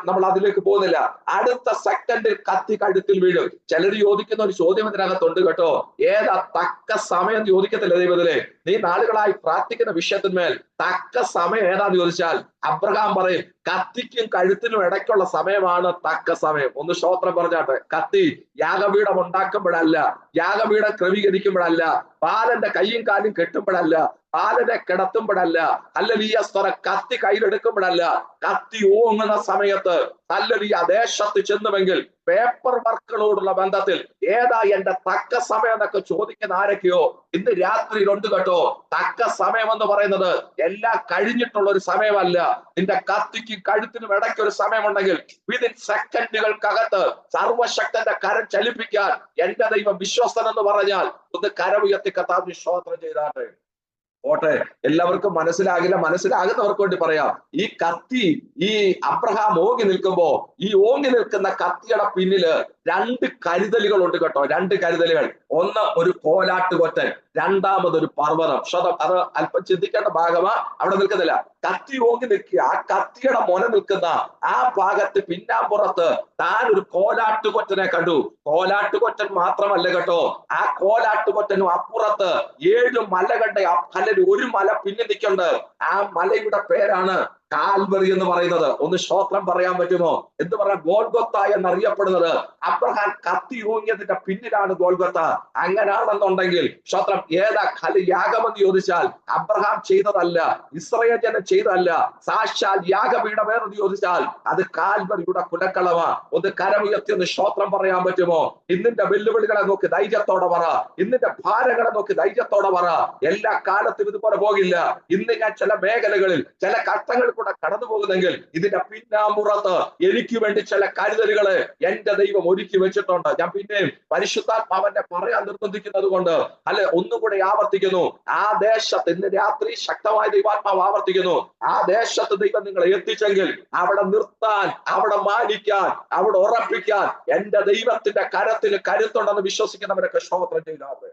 നമ്മൾ അതിലേക്ക് പോകുന്നില്ല, അടുത്ത സെക്കൻഡിൽ കത്തി കഴുത്തിൽ വീഴും. ചിലർ ചോദിക്കുന്ന ഒരു ചോദ്യം ഇതിനകത്തുണ്ട് കേട്ടോ, ഏതാ തക്ക സമയം ചോദിക്കത്തില്ല ദൈവത്തിലെ. നീ നാളുകളായി പ്രാർത്ഥിക്കുന്ന വിഷയത്തിന്മേൽ തക്ക സമയം ഏതാന്ന് ചോദിച്ചാൽ അബ്രഹാം പറയും, കത്തിക്കും കഴുത്തിനും ഇടയ്ക്കുള്ള സമയമാണ് തക്ക സമയം. ഒന്ന് സ്തോത്രം പറഞ്ഞാട്ടെ. കത്തി യാഗപീഠം ഉണ്ടാക്കുമ്പോഴല്ല, യാഗപീഠം ക്രമീകരിക്കുമ്പോഴല്ല, ബാലന്റെ കയ്യും കാലും കെട്ടുമ്പോഴല്ല, ബാലനെ കിടത്തുമ്പോഴല്ല, ഹല്ലേലൂയ സ്തോത്രം, കത്തി കയ്യിലെടുക്കുമ്പോഴല്ല, കത്തി ഓങ്ങുന്ന സമയത്ത് ഹല്ലേലൂയ ദേശത്ത് ചെന്നുവെങ്കിൽ പേപ്പർ വർക്കുകളോടുള്ള ബന്ധത്തിൽ ഏതാ എന്റെ തക്ക സമയം എന്നൊക്കെ ചോദിക്കുന്ന ആരൊക്കെയോ ഇന്ന് രാത്രിയിലുണ്ട് കേട്ടോ. തക്ക സമയം എന്ന് പറയുന്നത് എല്ലാം കഴിഞ്ഞിട്ടുള്ള ഒരു സമയമല്ല. നിന്റെ കത്തിക്കും കഴുത്തിനും ഇടയ്ക്ക് ഒരു സമയമുണ്ടെങ്കിൽ വിതിൻ സെക്കൻഡുകൾക്കകത്ത് സർവശക്തന്റെ കരം ചലിപ്പിക്കാൻ എന്റെ ദൈവം വിശ്വസ്തൻ എന്ന് പറഞ്ഞാൽ ഒന്ന് കരമുയർത്തി കർത്താവിന് സ്തോത്രം ചെയ്താട്ടെ. ഓട്ടെ, എല്ലാവർക്കും മനസ്സിലാകില്ല, മനസ്സിലാകുന്നവർക്ക് വേണ്ടി പറയാം. ഈ കത്തി ഈ അബ്രഹാം ഓങ്ങി നിൽക്കുമ്പോ ഈ ഓങ്ങി നിൽക്കുന്ന കത്തിയുടെ പിന്നില് 2 കരുതലുകളുണ്ട് കേട്ടോ. 2 കരുതലുകൾ. ഒന്ന് ഒരു കോലാട്ടുകൊറ്റൻ, രണ്ടാമതൊരു പർവ്വതം. അത് അല്പം ചിന്തിക്കേണ്ട ഭാഗമാ, അവിടെ നിൽക്കുന്നില്ല. കത്തി ഓങ്ങി നിൽക്കുക, ആ കത്തിയുടെ മുന നിൽക്കുന്ന ആ ഭാഗത്ത് പിന്നാമ്പുറത്ത് താൻ ഒരു കോലാട്ടുകൊറ്റനെ കണ്ടു. കോലാട്ടുകൊറ്റൻ മാത്രമല്ല കേട്ടോ, ആ കോലാട്ടുകൊറ്റനും അപ്പുറത്ത് 7 മലകളുടെ അല്ലെങ്കിൽ ഒരു മല പിന്നെ നിൽക്കുന്നുണ്ട്. ആ മലയുടെ പേരാണ് കാൽവറി എന്ന് പറയുന്നത്. ഒന്ന് സ്തോത്രം പറയാൻ പറ്റുമോ? എന്ത് പറയാം? ഗോൽഗൊത്ത എന്നറിയപ്പെടുന്നത്. അബ്രഹാം കത്തി ഓങ്ങിയതിന്റെ പിന്നിലാണ് ഗോൽഗൊത്ത. അങ്ങനെയാണെന്നുണ്ടെങ്കിൽ സ്തോത്രം ഏതാ യാഗമെന്ന് ചോദിച്ചാൽ അബ്രഹാം ചെയ്തതല്ല, ഇസ്രായേൽ ജനം ചെയ്തതല്ല, സാക്ഷാൽ യാഗപീഠമേന്ന് ചോദിച്ചാൽ അത് കാൽവറിയുടെ കുലക്കളമാ. ഒന്ന് കരമുയർത്തി ഒന്ന് സ്തോത്രം പറയാൻ പറ്റുമോ? ഇന്നിന്റെ വെല്ലുവിളികളെ നോക്കി ധൈര്യത്തോടെ പറ, ഇന്നിന്റെ ഭാരങ്ങളെ നോക്കി ധൈര്യത്തോടെ പറ. എല്ലാ കാലത്തും ഇതുപോലെ പോകില്ല. ഇന്ന് ഞാൻ ചില മേഖലകളിൽ ചില ഘട്ടങ്ങൾ കൂടെ കടന്നു പോകുന്നെങ്കിൽ ഇതിന്റെ പിന്നാമ്പുറത്ത് എനിക്ക് വേണ്ടി ചില കരുതലുകള് എന്റെ ദൈവം ഒരുക്കി വെച്ചിട്ടുണ്ട്. ഞാൻ പിന്നെയും പരിശുദ്ധാത്മാവനെ പറയാൻ നിർബന്ധിക്കുന്നത് കൊണ്ട് അല്ലെ ഒന്നുകൂടെ ആവർത്തിക്കുന്നു. ആ ദേശത്ത് ഇന്ന് രാത്രി ശക്തമായ ദൈവാത്മാവ് ആവർത്തിക്കുന്നു. ആ ദേശത്ത് ദൈവം നിങ്ങളെ എത്തിച്ചെങ്കിൽ അവിടെ നിർത്താൻ, അവിടെ മാനിക്കാൻ, അവിടെ ഉറപ്പിക്കാൻ എന്റെ ദൈവത്തിന്റെ കരത്തിന് കരുത്തുണ്ടെന്ന് വിശ്വസിക്കുന്നവരൊക്കെ സ്തോത്രം ചെയ്താൽ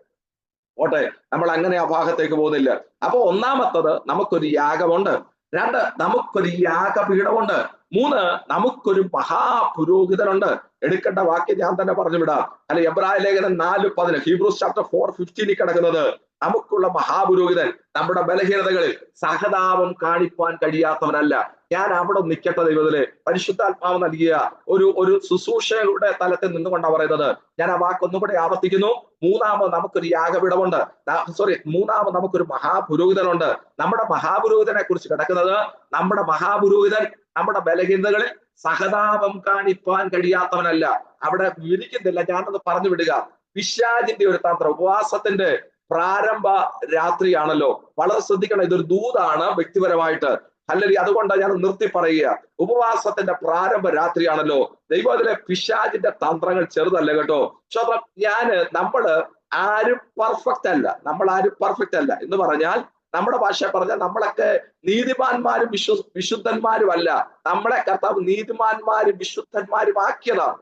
ഓട്ടെ. നമ്മൾ അങ്ങനെ ആ ഭാഗത്തേക്ക് പോകുന്നില്ല. അപ്പൊ ഒന്നാമത്തത് നമുക്കൊരു യാഗമുണ്ട്. 2 നമുക്കൊരു യാഗപീഠമുണ്ട്. 3 നമുക്കൊരു മഹാപുരോഹിതനുണ്ട്. എടുക്കേണ്ട വാക്യം ഞാൻ തന്നെ പറഞ്ഞു വിടാം. അല്ലെ എബ്രായ ലേഖനം 4:10 ഹീബ്രൂസ് ചാപ്റ്റർ 4:15 കിടക്കുന്നത് നമുക്കുള്ള മഹാപുരോഹിതൻ നമ്മുടെ ബലഹീനതകളിൽ സഹതാപം കാണിപ്പാൻ കഴിയാത്തവനല്ല. ഞാൻ അവിടെ നിൽക്കട്ടെ ദൈവത്തിലെ. പരിശുദ്ധാത്മാവ് നൽകിയ ഒരു ശുശ്രൂഷയുടെ തലത്തിൽ നിന്നുകൊണ്ടാണ് പറയുന്നത്. ഞാൻ ആ വാക്കൊന്നും കൂടെ ആവർത്തിക്കുന്നു. 3 നമുക്കൊരു യാഗപീഠമുണ്ട്. നമുക്കൊരു മഹാപുരോഹിതനുണ്ട്. നമ്മുടെ മഹാപുരോഹിതനെ കുറിച്ച് കിടക്കുന്നത് നമ്മുടെ മഹാപുരോഹിതൻ നമ്മുടെ ബലഹീനതകളിൽ സഹതാപം കാണിപ്പാൻ കഴിയാത്തവനല്ല. അവിടെ വിവരിക്കുന്നില്ല, ഞാനത് പറഞ്ഞു വിടുക. പിശാചിന്റെ ഒരു തന്ത്രം. ഉപവാസത്തിന്റെ പ്രാരംഭ രാത്രിയാണല്ലോ. വളരെ ശ്രദ്ധിക്കണം, ഇതൊരു ദൂതാണ് വ്യക്തിപരമായിട്ട്. അല്ലെങ്കിൽ അതുകൊണ്ടാണ് ഞാൻ നിർത്തി പറയുക. ഉപവാസത്തിന്റെ പ്രാരംഭ രാത്രിയാണല്ലോ. ദൈവത്തിലെ പിശാചിന്റെ തന്ത്രങ്ങൾ ചെറുതല്ല കേട്ടോ. നമ്മള് ആരും പെർഫെക്റ്റ് അല്ല. നമ്മൾ ആരും പെർഫെക്റ്റ് അല്ല എന്ന് പറഞ്ഞാൽ നമ്മുടെ ഭാഷ പറഞ്ഞാൽ നമ്മളൊക്കെ നീതിമാന്മാരും വിശുദ്ധന്മാരും അല്ല. നമ്മളെ കർത്താവ് നീതിമാന്മാരും വിശുദ്ധന്മാരും ആക്കിയതാണ്.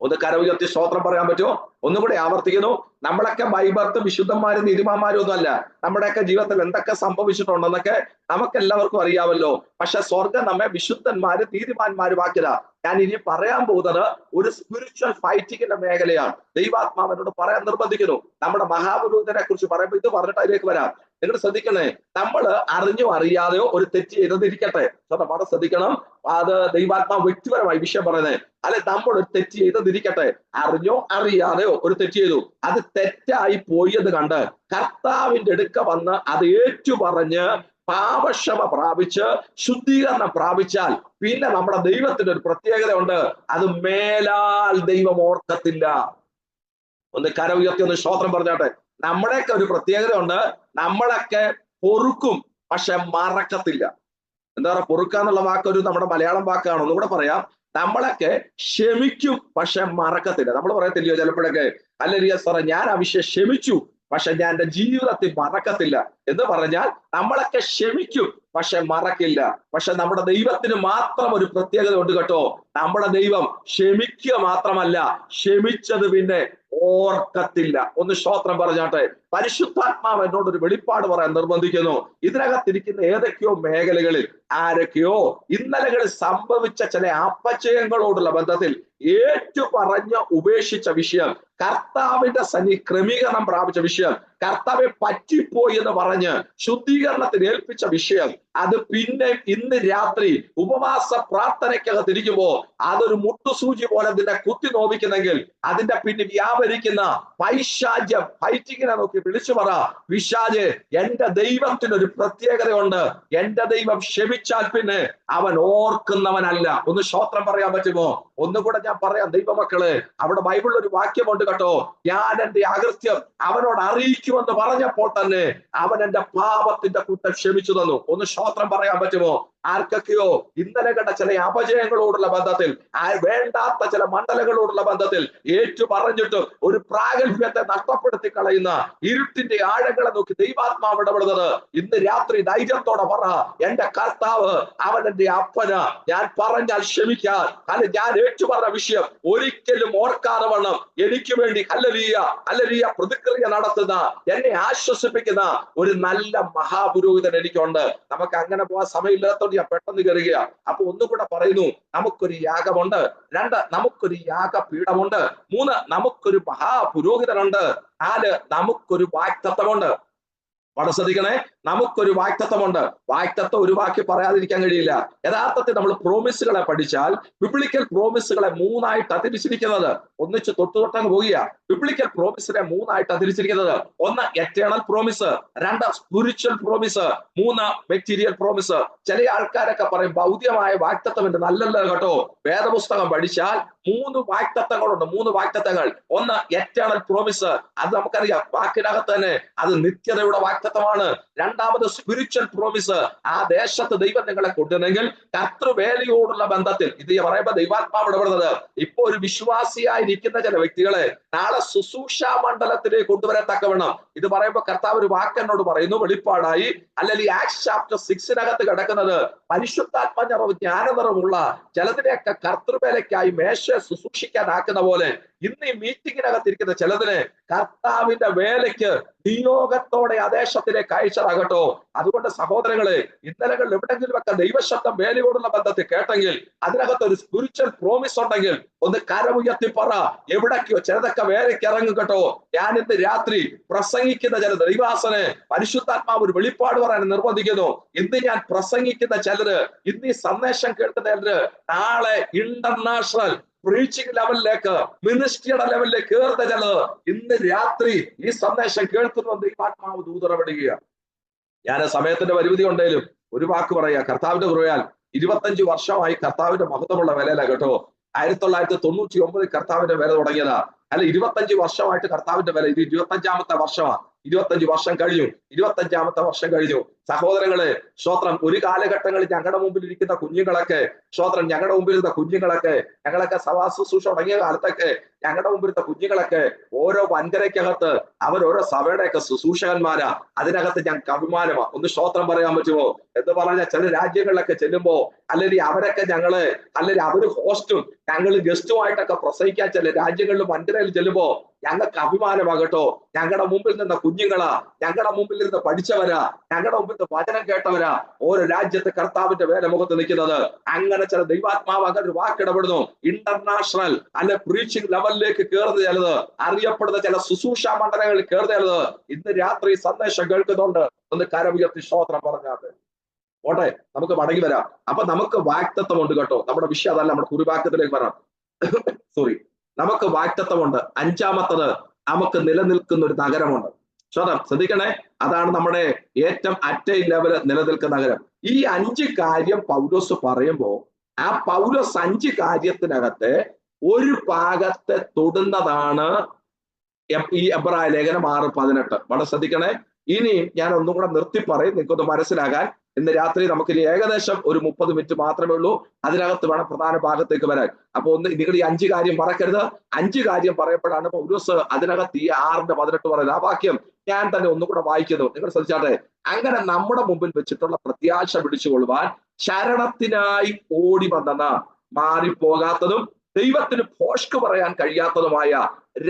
ഒന്ന് കരമുയർത്തി സ്തോത്രം പറയാൻ പറ്റുമോ? ഒന്നുകൂടെ ആവർത്തിക്കുന്നു. നമ്മളൊക്കെ ബൈബർത്ത് വിശുദ്ധന്മാരും നീതിമാന്മാരും ഒന്നും അല്ല. നമ്മുടെയൊക്കെ ജീവിതത്തിൽ എന്തൊക്കെ സംഭവിച്ചിട്ടുണ്ടെന്നൊക്കെ നമുക്ക് എല്ലാവർക്കും അറിയാമല്ലോ. പക്ഷെ സ്വർഗം നമ്മെ വിശുദ്ധന്മാരും നീതിമാന്മാരും ആക്കിയതാ. ഞാൻ ഇനി പറയാൻ പോകുന്നത് ഒരു സ്പിരിച്വൽ ഫൈറ്റിങ്ങിന്റെ മേഖലയാണ്. ദൈവാത്മാവനോട് പറയാൻ നിർബന്ധിക്കുന്നു. നമ്മുടെ മഹാപുരോഹിതനെ കുറിച്ച് പറയുമ്പോൾ ഇത് പറഞ്ഞിട്ട് അതിലേക്ക് വരാം. നിങ്ങൾ ശ്രദ്ധിക്കണേ, നമ്മൾ അറിഞ്ഞോ അറിയാതെയോ ഒരു തെറ്റ് ചെയ്തതിരിക്കട്ടെ, വളരെ ശ്രദ്ധിക്കണം. അത് ദൈവാത്മാവ് വ്യക്തിപരമായി വിഷയം പറയുന്നത്. അല്ലെ, നമ്മൾ ഒരു തെറ്റ് ചെയ്തതിരിക്കട്ടെ, അറിഞ്ഞോ അറിയാതെയോ ഒരു തെറ്റ് ചെയ്തു, അത് തെറ്റായി പോയത് കണ്ട് കർത്താവിന്റെ അടുക്ക വന്ന് അത് ഏറ്റുപറഞ്ഞ് പാപക്ഷമ പ്രാപിച്ച് ശുദ്ധീകരണം പ്രാപിച്ചാൽ പിന്നെ നമ്മുടെ ദൈവത്തിന്റെ ഒരു പ്രത്യേകത ഉണ്ട്. അത് മേലാൽ ദൈവം ഓർക്കത്തില്ല. ഒന്ന് കര ഉയർത്തി ഒന്ന് സ്തോത്രം പറഞ്ഞാട്ടെ. നമ്മുടെയൊക്കെ ഒരു പ്രത്യേകത ഉണ്ട്. നമ്മളൊക്കെ പൊറുക്കും, പക്ഷെ മറക്കത്തില്ല. എന്താ പറയുക, പൊറുക്കുക എന്നുള്ള വാക്കൊരു നമ്മുടെ മലയാളം വാക്കാണ്. ഒന്നുകൂടെ പറയാം, നമ്മളൊക്കെ ക്ഷമിക്കും പക്ഷെ മറക്കത്തില്ല. നമ്മൾ പറയത്തില്ലയോ ചിലപ്പോഴൊക്കെ, അല്ല സാറേ ഞാൻ ആ വിഷയം ക്ഷമിച്ചു പക്ഷെ ഞാൻ എൻ്റെ ജീവിതത്തിൽ മറക്കത്തില്ല എന്ന് പറഞ്ഞാൽ നമ്മളൊക്കെ ക്ഷമിക്കും പക്ഷെ മറക്കില്ല. പക്ഷെ നമ്മുടെ ദൈവത്തിന് മാത്രം ഒരു പ്രത്യേകത ഉണ്ട് കേട്ടോ. നമ്മുടെ ദൈവം ക്ഷമിക്കുക മാത്രമല്ല, ക്ഷമിച്ചത് പിന്നെ ഓർക്കത്തില്ല. ഒന്ന് സ്തോത്രം പറഞ്ഞാട്ടെ. പരിശുദ്ധാത്മാവ് എന്നോട് ഒരു വെളിപ്പാട് പറയാൻ നിർബന്ധിക്കുന്നു. ഇതിനകത്തിരിക്കുന്ന ഏതൊക്കെയോ മേഖലകളിൽ ആരൊക്കെയോ ഇന്നലകളിൽ സംഭവിച്ച ചില അപചയങ്ങളോടുള്ള ബന്ധത്തിൽ ഏറ്റുപറഞ്ഞ് ഉപേക്ഷിച്ച വിഷയം, കർത്താവിന്റെ ക്രമീകരണം പ്രാപിച്ച വിഷയം, കർത്താവെ പറ്റിപ്പോയി എന്ന് പറഞ്ഞ് ശുദ്ധീകരണത്തിന് ഏൽപ്പിച്ച വിഷയം, അത് പിന്നെ ഇന്ന് രാത്രി ഉപവാസ പ്രാർത്ഥനയ്ക്കകത്തിരിക്കുമ്പോ അതൊരു മുട്ടുസൂചി പോലെ അതിനെ കുത്തി നോവിക്കുന്നെങ്കിൽ അതിന്റെ പിന്നെ വ്യാപരിക്കുന്ന പൈശാചം ഫൈറ്റിങ്ങിനെ നോക്കി വിളിച്ചു പറ, പിശാചേ എന്റെ ദൈവത്തിനൊരു പ്രത്യേകതയുണ്ട്. എന്റെ ദൈവം ക്ഷമിച്ചാൽ പിന്നെ അവൻ ഓർക്കുന്നവനല്ല. ഒന്ന് സ്തോത്രം പറയാൻ പറ്റുമോ? ഒന്നുകൂടെ ഞാൻ പറയാം ദൈവമക്കളെ, അവിടെ ബൈബിളിൽ ഒരു വാക്യമുണ്ട് കേട്ടോ. ഞാൻ എന്റെ അകൃത്യം അവനോട് അറിയിക്കുമെന്ന് പറഞ്ഞപ്പോൾ തന്നെ അവൻ എന്റെ പാപത്തിന്റെ കുറ്റം ക്ഷമിച്ചു തന്നു. ഒന്ന് സ്തോത്രം പറയാൻ പറ്റുമോ? ആർക്കൊക്കെയോ ഇന്നലെ കണ്ട ചില അപജയങ്ങളോടുള്ള ബന്ധത്തിൽ, വേണ്ടാത്ത ചില മണ്ഡലങ്ങളോടുള്ള ബന്ധത്തിൽ ഏറ്റു പറഞ്ഞിട്ട് ഒരു പ്രാഗൽഭ്യത്തെ നഷ്ടപ്പെടുത്തി കളയുന്ന ഇരുട്ടിന്റെ ആഴങ്ങളെ നോക്കി ദൈവാത്മാവ് ഇടപെടുന്നത് ഇന്ന് രാത്രി ധൈര്യത്തോടെ പറ, എന്റെ കർത്താവ് അവൻ എന്റെ അപ്പന. ഞാൻ പറഞ്ഞാൽ ക്ഷമിക്കാൻ, അല്ല ഞാൻ ഏറ്റു പറഞ്ഞ വിഷയം ഒരിക്കലും ഓർക്കാതെ വണ്ണം എനിക്ക് വേണ്ടി ഹല്ലേലൂയ പ്രതിക്രിയ നടത്തുന്ന, എന്നെ ആശ്വസിപ്പിക്കുന്ന ഒരു നല്ല മഹാപുരോഹിതൻ എനിക്കുണ്ട്. നമുക്ക് അങ്ങനെ പോകാൻ സമയമില്ലാത്തതുകൊണ്ട് ഞാൻ പെട്ടെന്ന് കയറുക. അപ്പൊ ഒന്നുകൂടെ പറയുന്നു, നമുക്കൊരു യാഗമുണ്ട്. 2, നമുക്കൊരു യാഗപീഠമുണ്ട്. 3, നമുക്കൊരു മഹാപുരോഹിതനുണ്ട്. 4, നമുക്കൊരു വാഗ്ദത്തമുണ്ട്. ശ്രദ്ധിക്കണേ, നമുക്കൊരു വാഗ്ദത്തമുണ്ട്. വാഗ്ദത്തം ഒരു വാക്ക് പറയാതിരിക്കാൻ കഴിയില്ല. യഥാർത്ഥത്തിൽ നമ്മൾ പ്രോമിസുകളെ പഠിച്ചാൽ ബിബ്ലിക്കൽ പ്രോമിസുകളെ 3ആയിട്ടാണ് തിരിച്ചിരിക്കുന്നത്. ഒന്നിച്ച് തൊട്ടങ്ങ് പോകുക. ബിബ്ലിക്കൽ പ്രോമിസിനെ 3ആയിട്ടാണ് തിരിച്ചിരിക്കുന്നത്. 1 eternal promise, 2 spiritual promise, 3 material promise. ചില ആൾക്കാരൊക്കെ പറയും ഭൗതികമായ വാഗ്ദത്തമുണ്ട്. നല്ലല്ലോ കേട്ടോ. വേദപുസ്തകം പഠിച്ചാൽ 3 വാഗ്ദത്തങ്ങളുണ്ട്. 3 വാഗ്ദത്തങ്ങൾ. 1 എറ്റേണൽ പ്രോമിസ്, അത് നമുക്കറിയാം, വാക്കിനകത്ത് തന്നെ അത് നിത്യതയുടെ വാഗ്ദത്തമാണ്. 2ാമത് സ്പിരിച്വൽ പ്രോമിസ്, ആ ദേശത്ത് ദൈവം നിങ്ങളെ കൊണ്ടുവന്നെങ്കിൽ കർത്തൃവേലയോടുള്ള ബന്ധത്തിൽ. ഇത് പറയുമ്പോ ദൈവാത്മാവ് ഇടപെടുന്നത്. ഇപ്പൊ ഒരു വിശ്വാസിയായിരിക്കുന്ന ചില വ്യക്തികളെ നാളെ ശുശ്രൂഷ മണ്ഡലത്തിലേക്ക് കൊണ്ടുവരത്തക്കവണ്ണം ഇത് പറയുമ്പോ കർത്താവ് ഒരു വാക്കെന്നോട് പറയുന്നു, വെളിപ്പാടായി, അല്ലെങ്കിൽ ആക്ട്സ് ചാപ്റ്റർ 6 കിടക്കുന്നത് പരിശുദ്ധാത്മ ജ്ഞാനനിറമുള്ള ചിലതിനെയൊക്കെ കർത്തൃവേലയ്ക്കായി മേശയെ ശുശ്രൂഷിക്കാനാക്കുന്ന പോലെ ഇന്ന് ഈ മീറ്റിങ്ങിനകത്തിരിക്കുന്ന ചിലതിനെ കർത്താവിന്റെ വേലയ്ക്ക് നിയോഗത്തോടെ ആദേശത്തിലേക്ക് അയച്ചതാകട്ടോ. അതുകൊണ്ട് സഹോദരങ്ങളെ, ഇന്നലകളിൽ എവിടെങ്കിലുമൊക്കെ ദൈവശബ്ദം വേലയോടുള്ള ബന്ധത്തിൽ കേട്ടെങ്കിൽ അതിനകത്ത് ഒരു സ്പിരിച്വൽ പ്രോമിസ് ഉണ്ടെങ്കിൽ ഒന്ന് കരമുയർത്തി പറ, എവിടേക്കോ ചിലതൊക്കെ വേലയ്ക്ക് ഇറങ്ങും കേട്ടോ. ഞാൻ ഇന്ന് രാത്രി പ്രസംഗിക്കുന്ന ചില ദൈവാസനെ പരിശുദ്ധാത്മാവ് ഒരു വെളിപ്പാട് പറയാൻ നിർബന്ധിക്കുന്നു. ഇന്ന് ഞാൻ പ്രസംഗിക്കുന്ന ചിലര്, ഇന്ന് ഈ സന്ദേശം കേൾക്കുന്ന ചിലര് നാളെ ഇന്റർനാഷണൽ പ്രീച്ചിങ് ലെവലിലേക്ക്, മിനിസ്ട്രിയുടെ ലെവലിലേക്ക് കയറുന്ന ചിലത് ഇന്ന് രാത്രി ഈ സന്ദേശം കേൾക്കുന്ന ദൈവാത്മാവ് ദൂതറവിടുക. ഞാൻ സമയത്തിന്റെ പരിമിതി ഉണ്ടെങ്കിലും ഒരു വാക്ക് പറയാ, കർത്താവിന്റെ കൃപയാൽ 25 വർഷമായി കർത്താവിന്റെ മഹത്വമുള്ള വിലയില കേട്ടോ. 1999 കർത്താവിന്റെ വില തുടങ്ങിയതാ. അല്ല, 25 വർഷമായിട്ട് കർത്താവിന്റെ വില. ഇത് 25ാമത്തെ വർഷമാണ്. 25 വർഷം കഴിഞ്ഞു. 25ാമത്തെ വർഷം കഴിഞ്ഞു. സഹോദരങ്ങളെ, സ്തോത്രം. ഒരു കാലഘട്ടങ്ങളിൽ ഞങ്ങളുടെ മുമ്പിൽ ഇരിക്കുന്ന കുഞ്ഞുങ്ങളൊക്കെ, സ്തോത്രം, ഞങ്ങളുടെ മുമ്പിൽ ഇരുന്ന കുഞ്ഞുങ്ങളൊക്കെ, ഞങ്ങളൊക്കെ സഭാ ശുശ്രൂഷ തുടങ്ങിയ കാലത്തൊക്കെ ഞങ്ങളുടെ മുമ്പിലത്തെ കുഞ്ഞുങ്ങളൊക്കെ ഓരോ വൻകരയ്ക്കകത്ത് അവരോരോ സഭയുടെയൊക്കെ ശുശ്രൂഷകന്മാരാ. അതിനകത്ത് ഞങ്ങൾക്ക് അഭിമാനമാണ്. ഒന്ന് സ്തോത്രം പറയാൻ പറ്റുമോ? എന്ന് പറഞ്ഞാൽ ചില രാജ്യങ്ങളിലൊക്കെ ചെല്ലുമ്പോ, അല്ലെങ്കിൽ അവരൊക്കെ ഞങ്ങള്, അല്ലെങ്കിൽ അവര് ഹോസ്റ്റും ഞങ്ങൾ ഗസ്റ്റുമായിട്ടൊക്കെ പ്രസംഗിക്കാൻ ചില രാജ്യങ്ങളിലും വൻകരയിൽ ചെല്ലുമ്പോ ഞങ്ങൾക്ക് അഭിമാനമാകട്ടോ. ഞങ്ങളുടെ മുമ്പിൽ നിന്ന കുഞ്ഞുങ്ങളാ, ഞങ്ങളുടെ മുമ്പിൽ നിന്ന് പഠിച്ചവരാ, ഞങ്ങളുടെ മുമ്പിൽ നിന്ന് വചനം കേട്ടവരാ ഓരോ രാജ്യത്ത് കർത്താവിന്റെ വേല മുഖത്ത് നിൽക്കുന്നത്. അങ്ങനെ ചില ദൈവാത്മാവ് അങ്ങനെ ഒരു വാക്കിടപെടുന്നു. ഇന്റർനാഷണൽ അല്ലെ പ്രീച്ചിങ് ലെവലിലേക്ക് കയറുന്ന ചിലത്, അറിയപ്പെടുന്ന ചില ശുശ്രൂഷ മണ്ഡലങ്ങളിൽ കയറുന്ന ചിലത് ഇന്ന് രാത്രി സന്ദേശം കേൾക്കുന്നുണ്ട്. ഒന്ന് കരമുയർത്തി സ്തോത്രം പറഞ്ഞാൽ ഓട്ടെ, നമുക്ക് മടങ്ങി വരാം. അപ്പൊ നമുക്ക് വാഗ്ദത്തമുണ്ട് കേട്ടോ. നമ്മുടെ വിഷയം അതല്ല, നമ്മുടെ കുറിവാക്യത്തിലേക്ക് വരാം. സോറി, നമുക്ക് വാഗ്ദത്തമുണ്ട്. 5ാമത്തത്, നമുക്ക് നിലനിൽക്കുന്ന ഒരു നഗരമുണ്ട്. ശ്രോതം ശ്രദ്ധിക്കണേ, അതാണ് നമ്മുടെ ഏറ്റവും അറ്റൈ ലെവല് നിലനിൽക്കുന്ന നഗരം. ഈ 5 കാര്യം പൗലോസ് പറയുമ്പോ ആ പൗലോസ് 5 കാര്യത്തിനകത്ത് ഒരു ഭാഗത്തെ തൊടുന്നതാണ് ഈ എബ്രായ ലേഖനം 6:18. വളരെ ശ്രദ്ധിക്കണേ. ഇനി ഞാൻ ഒന്നും കൂടെ നിർത്തി പറയും, നിങ്ങൾക്കൊന്ന് മനസ്സിലാകാൻ. ഇന്ന് രാത്രി നമുക്ക് ഏകദേശം ഒരു 30 മിനിറ്റ് മാത്രമേ ഉള്ളൂ. അതിനകത്ത് വേണം പ്രധാന ഭാഗത്തേക്ക് വരാൻ. അപ്പൊ നിങ്ങൾ ഈ 5 കാര്യം മറക്കരുത്. 5 കാര്യം പറയപ്പെടാണ് പൗലോസ് അതിനകത്ത് ഈ 6:18 പറയുന്നത്. ആ വാക്യം ഞാൻ തന്നെ ഒന്നുകൂടെ വായിക്കുന്നു, നിങ്ങൾ ശ്രദ്ധിച്ചാട്ടെ. അങ്ങനെ നമ്മുടെ മുമ്പിൽ വെച്ചിട്ടുള്ള പ്രത്യാശ പിടിച്ചുകൊള്ളുവാൻ ശരണത്തിനായി ഓടി വന്നെന്ന മാറിപ്പോകാത്തതും ദൈവത്തിന് ഭോഷ്ക് പറയാൻ കഴിയാത്തതുമായ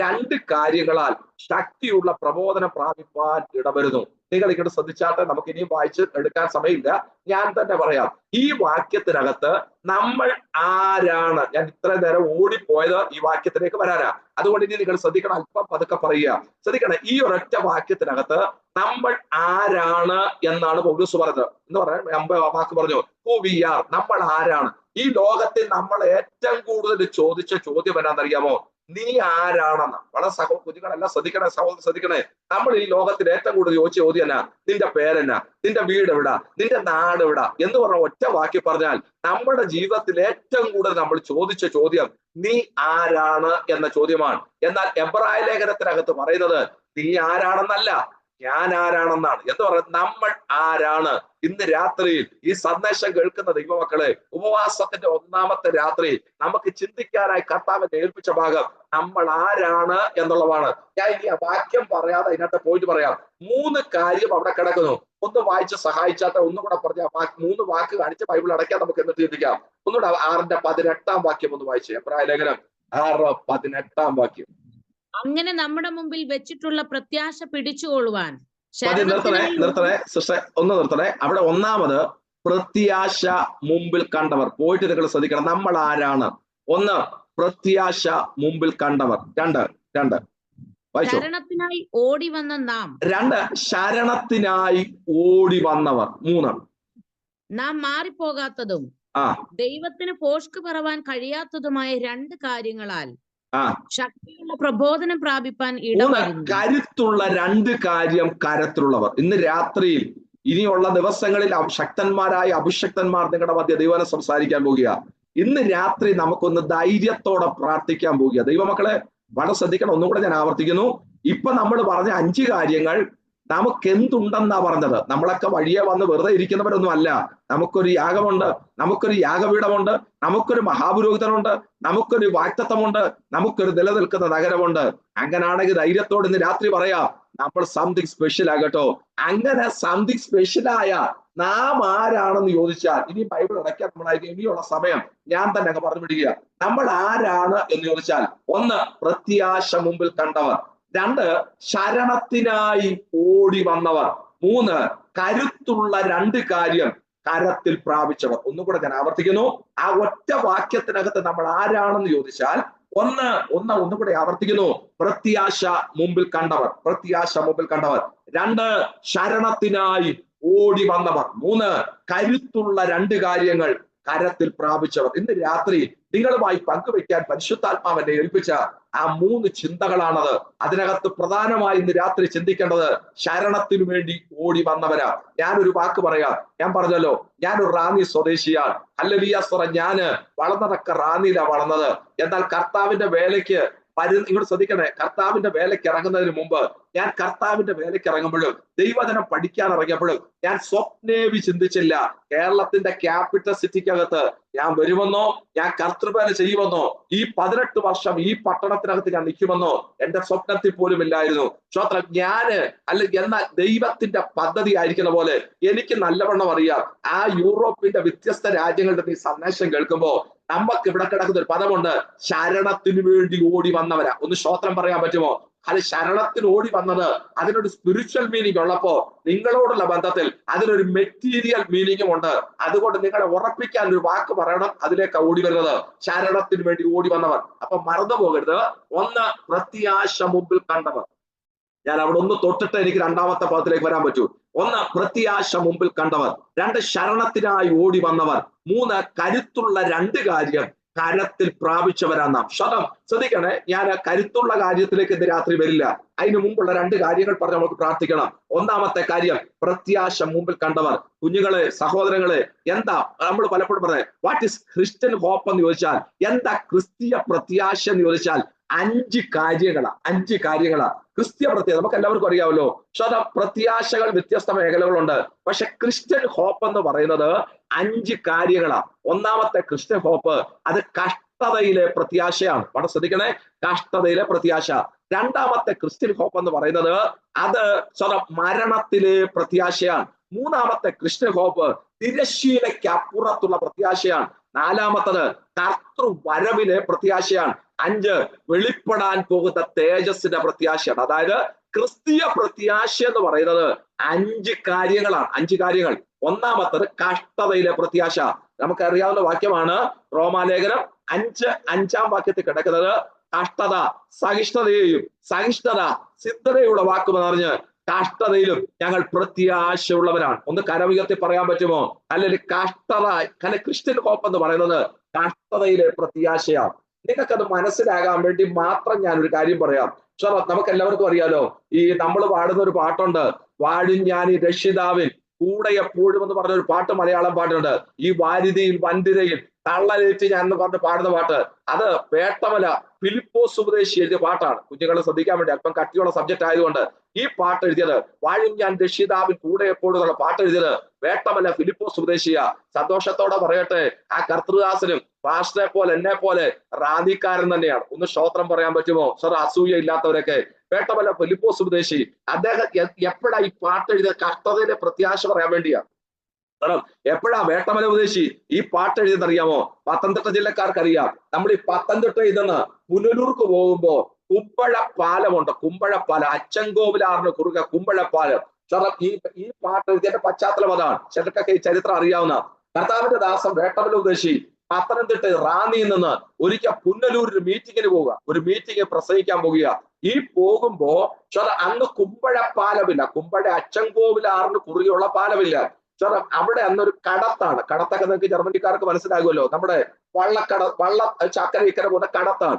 2 കാര്യങ്ങളാൽ ശക്തിയുള്ള പ്രബോധനം പ്രാപിപ്പാൻ ഇടവരുന്നു. നിങ്ങൾ ഇങ്ങോട്ട് ശ്രദ്ധിച്ചാട്ടെ, നമുക്ക് ഇനിയും വായിച്ച് എടുക്കാൻ സമയമില്ല, ഞാൻ തന്നെ പറയാം. ഈ വാക്യത്തിനകത്ത് നമ്മൾ ആരാണ്, ഞാൻ ഇത്രയും നേരം ഓടിപ്പോയത് ഈ വാക്യത്തിലേക്ക് വരാനാ. അതുകൊണ്ട് ഇനി നിങ്ങൾ ശ്രദ്ധിക്കണം, അല്പം പതുക്കെ പറയുക. ശ്രദ്ധിക്കണം, ഈ ഒരൊറ്റ വാക്യത്തിനകത്ത് നമ്മൾ ആരാണ് എന്നാണ് പൗലോസ് പറഞ്ഞത്. എന്ന് പറയാൻ വാക്ക് പറഞ്ഞു, ഹു വി ആർ, നമ്മൾ ആരാണ്. ഈ ലോകത്തിൽ നമ്മൾ ഏറ്റവും കൂടുതൽ ചോദിച്ച ചോദ്യം എന്നാണെന്നറിയാമോ? നീ ആരാണെന്ന്. വളരെ കുഞ്ഞുങ്ങളെല്ലാം ശ്രദ്ധിക്കണേ, സഹോദരൻ ശ്രദ്ധിക്കണേ. നമ്മൾ ഈ ലോകത്തിൽ ഏറ്റവും കൂടുതൽ ചോദിച്ച ചോദ്യം എന്നാ? നിന്റെ പേരെന്നാ, നിന്റെ വീട് എവിടാ, നിന്റെ നാട് എവിടാ എന്ന് പറഞ്ഞ ഒറ്റ വാക്കി പറഞ്ഞാൽ നമ്മുടെ ജീവിതത്തിൽ ഏറ്റവും കൂടുതൽ നമ്മൾ ചോദിച്ച ചോദ്യം നീ ആരാണ് എന്ന ചോദ്യമാണ്. എന്നാൽ എബ്രായ ലേഖനത്തിനകത്ത് പറയുന്നത് നീ ആരാണെന്നല്ല, ഞാൻ ആരാണെന്നാണ്. എന്ന് പറയുന്നത് നമ്മൾ ആരാണ്. ഇന്ന് രാത്രിയിൽ ഈ സന്ദേശം കേൾക്കുന്ന ദൈവമക്കളെ, ഉപവാസത്തിന്റെ 1ാമത്തെ രാത്രിയിൽ നമുക്ക് ചിന്തിക്കാനായി കർത്താവിനെ ഏൽപ്പിച്ച ഭാഗം നമ്മൾ ആരാണ് എന്നുള്ളതാണ്. ഞാൻ ഇനി ആ വാക്യം പറയാതെ അതിനകത്ത് പോയിട്ട് പറയാം. 3 കാര്യം അവിടെ കിടക്കുന്നു. ഒന്ന് വായിച്ച് സഹായിച്ചാട്ടെ, ഒന്നും കൂടെ പറഞ്ഞ 3 വാക്ക് കാണിച്ച് ബൈബിൾ അടയ്ക്കാൻ നമുക്ക് എന്നിട്ട് ചിന്തിക്കാം. ഒന്നുകൂടെ 6:18 വാക്യം ഒന്ന് വായിച്ചു. എബ്രായ ലേഖനം 6:18 വാക്യം. അങ്ങനെ നമ്മുടെ മുമ്പിൽ വെച്ചിട്ടുള്ള പ്രത്യാശ പിടിച്ചുകൊള്ളുവാൻ നിർത്തണേ സിസ്റ്റർ, ഒന്ന് നിർത്തണേ. അവിടെ 1ാമത് പ്രത്യാശ മുമ്പിൽ കണ്ടവർ. പോയിട്ട് നിങ്ങൾ ശ്രദ്ധിക്കണം, നമ്മൾ ആരാണ്. 1 പ്രത്യാശ മുമ്പിൽ കണ്ടവർ. 2 ശരണത്തിനായി ഓടി വന്ന നാം. 2 ശരണത്തിനായി ഓടി വന്നവർ. 3 നാം മാറിപ്പോകാത്തതും ദൈവത്തിന് ഭോഷ്ക് പറവാൻ കഴിയാത്തതുമായ 2 കാര്യങ്ങളാൽ ശക്തിയുള്ള പ്രബോധനം പ്രാപിപ്പാൻ ഇടവരുന്നു. കരുത്തുള്ള 2 കാര്യം കരത്തിലുള്ളവർ. ഇന്ന് രാത്രിയിൽ ഇനിയുള്ള ദിവസങ്ങളിൽ ശക്തന്മാരായ അഭിഷക്തന്മാർ നിങ്ങളുടെ മധ്യ ദൈവനെ സംസാരിക്കാൻ പോകുക. ഇന്ന് രാത്രി നമുക്കൊന്ന് ധൈര്യത്തോടെ പ്രാർത്ഥിക്കാൻ പോകുക. ദൈവമക്കളെ വളരെ ശ്രദ്ധിക്കണം. ഒന്നുകൂടെ ഞാൻ ആവർത്തിക്കുന്നു. ഇപ്പൊ നമ്മൾ പറഞ്ഞ 5 കാര്യങ്ങൾ നമുക്ക് എന്തുണ്ടെന്നാ പറഞ്ഞത്. നമ്മളൊക്കെ വഴിയെ വന്ന് വെറുതെ ഇരിക്കുന്നവരൊന്നും അല്ല. നമുക്കൊരു യാഗമുണ്ട്, നമുക്കൊരു യാഗപീഠമുണ്ട്, നമുക്കൊരു മഹാപുരോഹിതനുണ്ട്, നമുക്കൊരു വാക്തത്വമുണ്ട്, നമുക്കൊരു നിലനിൽക്കുന്ന നഗരമുണ്ട്. അങ്ങനാണെങ്കിൽ ധൈര്യത്തോട് ഇന്ന് രാത്രി പറയാം, നമ്മൾ സംതിങ് സ്പെഷ്യൽ ആകട്ടോ. അങ്ങനെ സംതിങ് സ്പെഷ്യലായ നാം ആരാണെന്ന് ചോദിച്ചാൽ, ഇനി ബൈബിൾ അടയ്ക്കാൻ നമ്മളായിരിക്കും ഇനിയുള്ള സമയം ഞാൻ തന്നെ അങ്ങ് പറഞ്ഞു വിടുക. നമ്മൾ ആരാണ് എന്ന് ചോദിച്ചാൽ 1 പ്രത്യാശ മുമ്പിൽ കണ്ടവർ, 2 ശരണത്തിനായി ഓടി വന്നവർ, 3 കരുത്തുള്ള 2 കാര്യം കരത്തിൽ പ്രാപിച്ചവർ. ഒന്നുകൂടെ ഞാൻ ആവർത്തിക്കുന്നു. ആ ഒറ്റ വാക്യത്തിനകത്ത് നമ്മൾ ആരാണെന്ന് ചോദിച്ചാൽ ഒന്നുകൂടെ ആവർത്തിക്കുന്നു. പ്രത്യാശ മുമ്പിൽ കണ്ടവർ, പ്രത്യാശ മുമ്പിൽ കണ്ടവർ. 2 ശരണത്തിനായി ഓടി വന്നവർ. 3 കരുത്തുള്ള 2 കാര്യങ്ങൾ കരത്തിൽ പ്രാപിച്ചവർ. ഇന്ന് രാത്രി നിങ്ങളുമായി പങ്കുവെക്കാൻ പരിശുദ്ധാത്മാവെന്നെ ഏൽപ്പിച്ച ആ 3 ചിന്തകളാണത്. അതിനകത്ത് പ്രധാനമായി ഇന്ന് രാത്രി ചിന്തിക്കേണ്ടത് ശരണത്തിനു വേണ്ടി ഓടി വന്നവരാ. ഞാനൊരു വാക്ക് പറയാം. ഞാൻ പറഞ്ഞല്ലോ, ഞാനൊരു റാന്നി സ്വദേശിയാണ്. ഹല്ലേലൂയ. ഞാന് വളർന്നതൊക്കെ റാന്നിയിലാണ് വളർന്നത്. എന്നാൽ കർത്താവിന്റെ വേലയ്ക്ക് ഇങ്ങോട്ട് ശ്രദ്ധിക്കണേ, കർത്താവിന്റെ വേലയ്ക്ക് ഇറങ്ങുന്നതിന് മുമ്പ് ഞാൻ കർത്താവിന്റെ വേലയ്ക്ക് ഇറങ്ങുമ്പോഴും ദൈവജനം പഠിക്കാൻ ഇറങ്ങിയപ്പോഴും ഞാൻ സ്വപ്നേവി ചിന്തിച്ചില്ല കേരളത്തിന്റെ ക്യാപിറ്റൽ സിറ്റിക്കകത്ത് ഞാൻ വരുമെന്നോ, ഞാൻ കർത്തൃവേല ചെയ്യുമെന്നോ, ഈ 18 വർഷം ഈ പട്ടണത്തിനകത്ത് ഞാൻ നിൽക്കുമെന്നോ എന്റെ സ്വപ്നത്തിൽ പോലും ഇല്ലായിരുന്നു. ശ്രോത്രം, അല്ലെങ്കിൽ എന്നാൽ ദൈവത്തിന്റെ പദ്ധതി ആയിരിക്കുന്ന പോലെ എനിക്ക് നല്ലവണ്ണം അറിയാം. ആ യൂറോപ്പിന്റെ വ്യത്യസ്ത രാജ്യങ്ങളുടെ ഈ സന്ദേശം കേൾക്കുമ്പോ നമുക്ക് ഇവിടെ കിടക്കുന്ന ഒരു പദമുണ്ട്, ശരണത്തിനു വേണ്ടി ഓടി വന്നവരാ. ഒന്ന് ശ്രോത്രം പറയാൻ പറ്റുമോ? അത് ശരണത്തിന് ഓടി വന്നത് അതിനൊരു സ്പിരിച്വൽ മീനിങ് ഉള്ളപ്പോ നിങ്ങളോടുള്ള ബന്ധത്തിൽ അതിനൊരു മെറ്റീരിയൽ മീനിങ്ങും ഉണ്ട്. അതുകൊണ്ട് നിങ്ങളെ ഉറപ്പിക്കാൻ ഒരു വാക്ക് പറയണം, അതിലേക്ക് ഓടി വരുന്നത് ശരണത്തിന് വേണ്ടി ഓടി വന്നവർ. അപ്പൊ മറന്നു പോകരുത്. 1 പ്രത്യാശ മുമ്പിൽ കണ്ടവർ. ഞാൻ അവിടെ ഒന്ന് തൊട്ടിട്ട് എനിക്ക് 2ാമത്തെ പദത്തിലേക്ക് വരാൻ പറ്റൂ. 1 പ്രത്യാശ മുമ്പിൽ കണ്ടവർ, 2 ശരണത്തിനായി ഓടി വന്നവർ, 3 കരുത്തുള്ള 2 കാര്യം കരത്തിൽ പ്രാപിച്ചവരാ നാം. ശ്രദ്ധിക്കണേ, ഞാൻ കരുത്തുള്ള കാര്യത്തിലേക്ക് ഇന്ന് രാത്രി വരില്ല. അതിന് മുമ്പുള്ള 2 കാര്യങ്ങൾ പറഞ്ഞ് നമുക്ക് പ്രാർത്ഥിക്കണം. ഒന്നാമത്തെ കാര്യം, പ്രത്യാശ മുമ്പിൽ കണ്ടവർ. കുഞ്ഞുങ്ങളെ, സഹോദരങ്ങളെ, എന്താ നമ്മൾ പലപ്പോഴും പറയാം, വാട്ട് ഈസ് ക്രിസ്ത്യൻ ഹോപ്പ് എന്ന് ചോദിച്ചാൽ, എന്താ ക്രിസ്തീയ പ്രത്യാശ എന്ന് ചോദിച്ചാൽ 5 കാര്യങ്ങളാ ക്രിസ്തീയ പ്രത്യാശ. നമുക്ക് എല്ലാവർക്കും അറിയാമല്ലോ. പ്രത്യാശകൾ വ്യത്യസ്ത മേഖലകളുണ്ട്. പക്ഷെ ക്രിസ്ത്യൻ ഹോപ്പ് എന്ന് പറയുന്നത് 5 കാര്യങ്ങളാ. ഒന്നാമത്തെ ക്രിസ്ത്യൻ ഹോപ്പ് അത് കഷ്ടതയിലെ പ്രത്യാശയാണ്. വളരെ ശ്രദ്ധിക്കണേ, കഷ്ടതയിലെ പ്രത്യാശ. രണ്ടാമത്തെ ക്രിസ്ത്യൻ ഹോപ്പ് എന്ന് പറയുന്നത് അത് മരണത്തിലെ പ്രത്യാശയാണ്. മൂന്നാമത്തെ ക്രിസ്ത്യൻ ഹോപ്പ് തിരശ്ശീലയ്ക്ക് അപ്പുറത്തുള്ള പ്രത്യാശയാണ്. നാലാമത്തത് കർത്തൃവരവിലെ പ്രത്യാശയാണ്. 5 വെളിപ്പെടാൻ പോകുന്ന തേജസ്സിന്റെ പ്രത്യാശയാണ്. അതായത് ക്രിസ്തീയ പ്രത്യാശ എന്ന് പറയുന്നത് 5 കാര്യങ്ങളാണ്. 5 കാര്യങ്ങൾ. ഒന്നാമത്തത് കഷ്ടതയിലെ പ്രത്യാശ. നമുക്കറിയാവുന്ന വാക്യമാണ് റോമാലേഖനം 5:5 വാക്യത്തിൽ കിടക്കുന്നത്. കഷ്ടത സഹിഷ്ണുതയെയും സഹിഷ്ണുത സിദ്ധതയുള്ള വാക്കുമെന്ന് പറഞ്ഞ് കഷ്ടതയിലും ഞങ്ങൾ പ്രത്യാശയുള്ളവരാണ്. ഒന്ന് കരമുയർത്തി പറയാൻ പറ്റുമോ? അല്ലെങ്കിൽ കഷ്ടത, കാരണം ക്രിസ്ത്യൻ ഹോപ്പ് എന്ന് പറയുന്നത് കഷ്ടതയിലെ പ്രത്യാശയാണ്. നിങ്ങൾക്കത് മനസ്സിലാകാൻ വേണ്ടി മാത്രം ഞാനൊരു കാര്യം പറയാം. നമുക്ക് എല്ലാവർക്കും അറിയാലോ, ഈ നമ്മൾ പാടുന്ന ഒരു പാട്ടുണ്ട്, വാഴും ഞാൻ ഈ രക്ഷിതാവിൻ കൂടെ എപ്പോഴും എന്ന് പറഞ്ഞ ഒരു പാട്ട്, മലയാളം പാട്ടുണ്ട്. ഈ വാരിതിയിൽ വൻതിരയിൽ തള്ളലേറ്റ് ഞാൻ എന്ന് പറഞ്ഞ് പാടുന്ന പാട്ട്, അത് വേട്ടമല ഫിലിപ്പോസ് ഉപദേശി എഴുതിയ പാട്ടാണ്. കുഞ്ഞുങ്ങളെ ശ്രദ്ധിക്കാൻ വേണ്ടി, അല്പം കട്ടിയുള്ള സബ്ജക്ട് ആയതുകൊണ്ട് ഈ പാട്ട് എഴുതിയത്, വാഴും ഞാൻ രക്ഷിതാവിൻ കൂടെ എപ്പോഴും എന്നുള്ള പാട്ട് എഴുതിയത് വേട്ടമല ഫിലിപ്പോസ് ഉപദേശിയ. സന്തോഷത്തോടെ പറയട്ടെ, ആ കർത്തൃദാസനും പാസ്റ്ററെ പോലെ എന്നെ പോലെ റാന്നിക്കാരൻ തന്നെയാണ്. ഒന്ന് സ്തോത്രം പറയാൻ പറ്റുമോ? അസൂയ ഇല്ലാത്തവരൊക്കെ. വേട്ടമല ഫിലിപ്പോസ് ഉപദേശി അദ്ദേഹം എപ്പോഴാ ഈ പാട്ട് എഴുതിയ? കഷ്ടതയിലെ പ്രത്യാശ പറയാൻ വേണ്ടിയാണ്. കാരണം എപ്പോഴാ വേട്ടമല ഉപദേശി ഈ പാട്ട് എഴുതിയെന്നറിയാമോ? പത്തനംതിട്ട ജില്ലക്കാർക്ക് അറിയാം. നമ്മൾ ഈ പത്തനംതിട്ടയിൽ നിന്ന് പുനലൂർക്ക് പോകുമ്പോ കുമ്പഴ പാലമുണ്ട്. കുമ്പഴ പാലം, അച്ചൻകോവിലാറിന് കുറുകെ കുമ്പഴ പാലം. ഈ പാട്ട് എഴുതിയതിന്റെ പശ്ചാത്തലം അതാണ്. ചിലർക്കൊക്കെ ഈ ചരിത്രം അറിയാവുന്ന. കർത്താവിന്റെ ദാസൻ വേട്ടമല ഉപദേശി പത്തനംതിട്ട റാന്നിയിൽ നിന്ന് ഒരിക്കൽ പുനലൂരിൽ മീറ്റിങ്ങിന് പോവുക, ഒരു മീറ്റിംഗ് പ്രസംഗിക്കാൻ പോകുക. ഈ പോകുമ്പോ അന്ന് കുമ്പഴ പാലമില്ല, കുമ്പഴ അച്ചൻകോവിലാറിന് കുറുകെയുള്ള പാലമില്ല. അവിടെ അന്നൊരു കടത്താണ്. കടത്തൊക്കെ നിങ്ങൾക്ക് ജർമ്മനിക്കാർക്ക് മനസ്സിലാകുമല്ലോ, നമ്മുടെ വള്ള ചക്കര ഇക്കര പോലെ കടത്താണ്.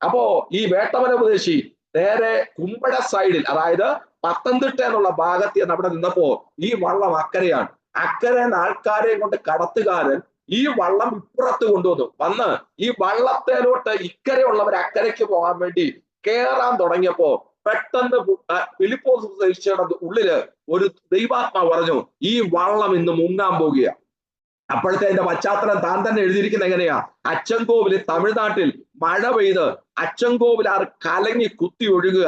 അപ്പോ ഈ വേട്ടമല ഉപദേശി നേരെ കുമ്പഴ സൈഡിൽ, അതായത് പത്തനംതിട്ട എന്നുള്ള ഭാഗത്ത് അവിടെ നിന്നപ്പോ ഈ വള്ളം അക്കരയാണ്. അക്കരെ ആൾക്കാരെയും കൊണ്ട് കടത്തുകാരൻ ഈ വള്ളം ഇപ്പുറത്ത് വന്ന് ഈ വള്ളത്തേലോട്ട് ഇക്കരെയുള്ളവർ അക്കരയ്ക്ക് പോകാൻ വേണ്ടി കേറാൻ തുടങ്ങിയപ്പോ പെട്ടെന്ന് ഫിലിപ്പോസ് ഉപദേശിയുടെ ഉള്ളില് ഒരു ദൈവാത്മാവ് പറഞ്ഞു, ഈ വള്ളം ഇന്ന് മുങ്ങാൻ പോകുക. അപ്പോഴത്തെ അതിന്റെ പശ്ചാത്തലം താൻ തന്നെ എഴുതിയിരിക്കുന്നത് എങ്ങനെയാ? അച്ചൻകോവിൽ, തമിഴ്നാട്ടിൽ മഴ പെയ്ത് അച്ചൻകോവിലാറ് കലങ്ങി കുത്തി ഒഴുകുക,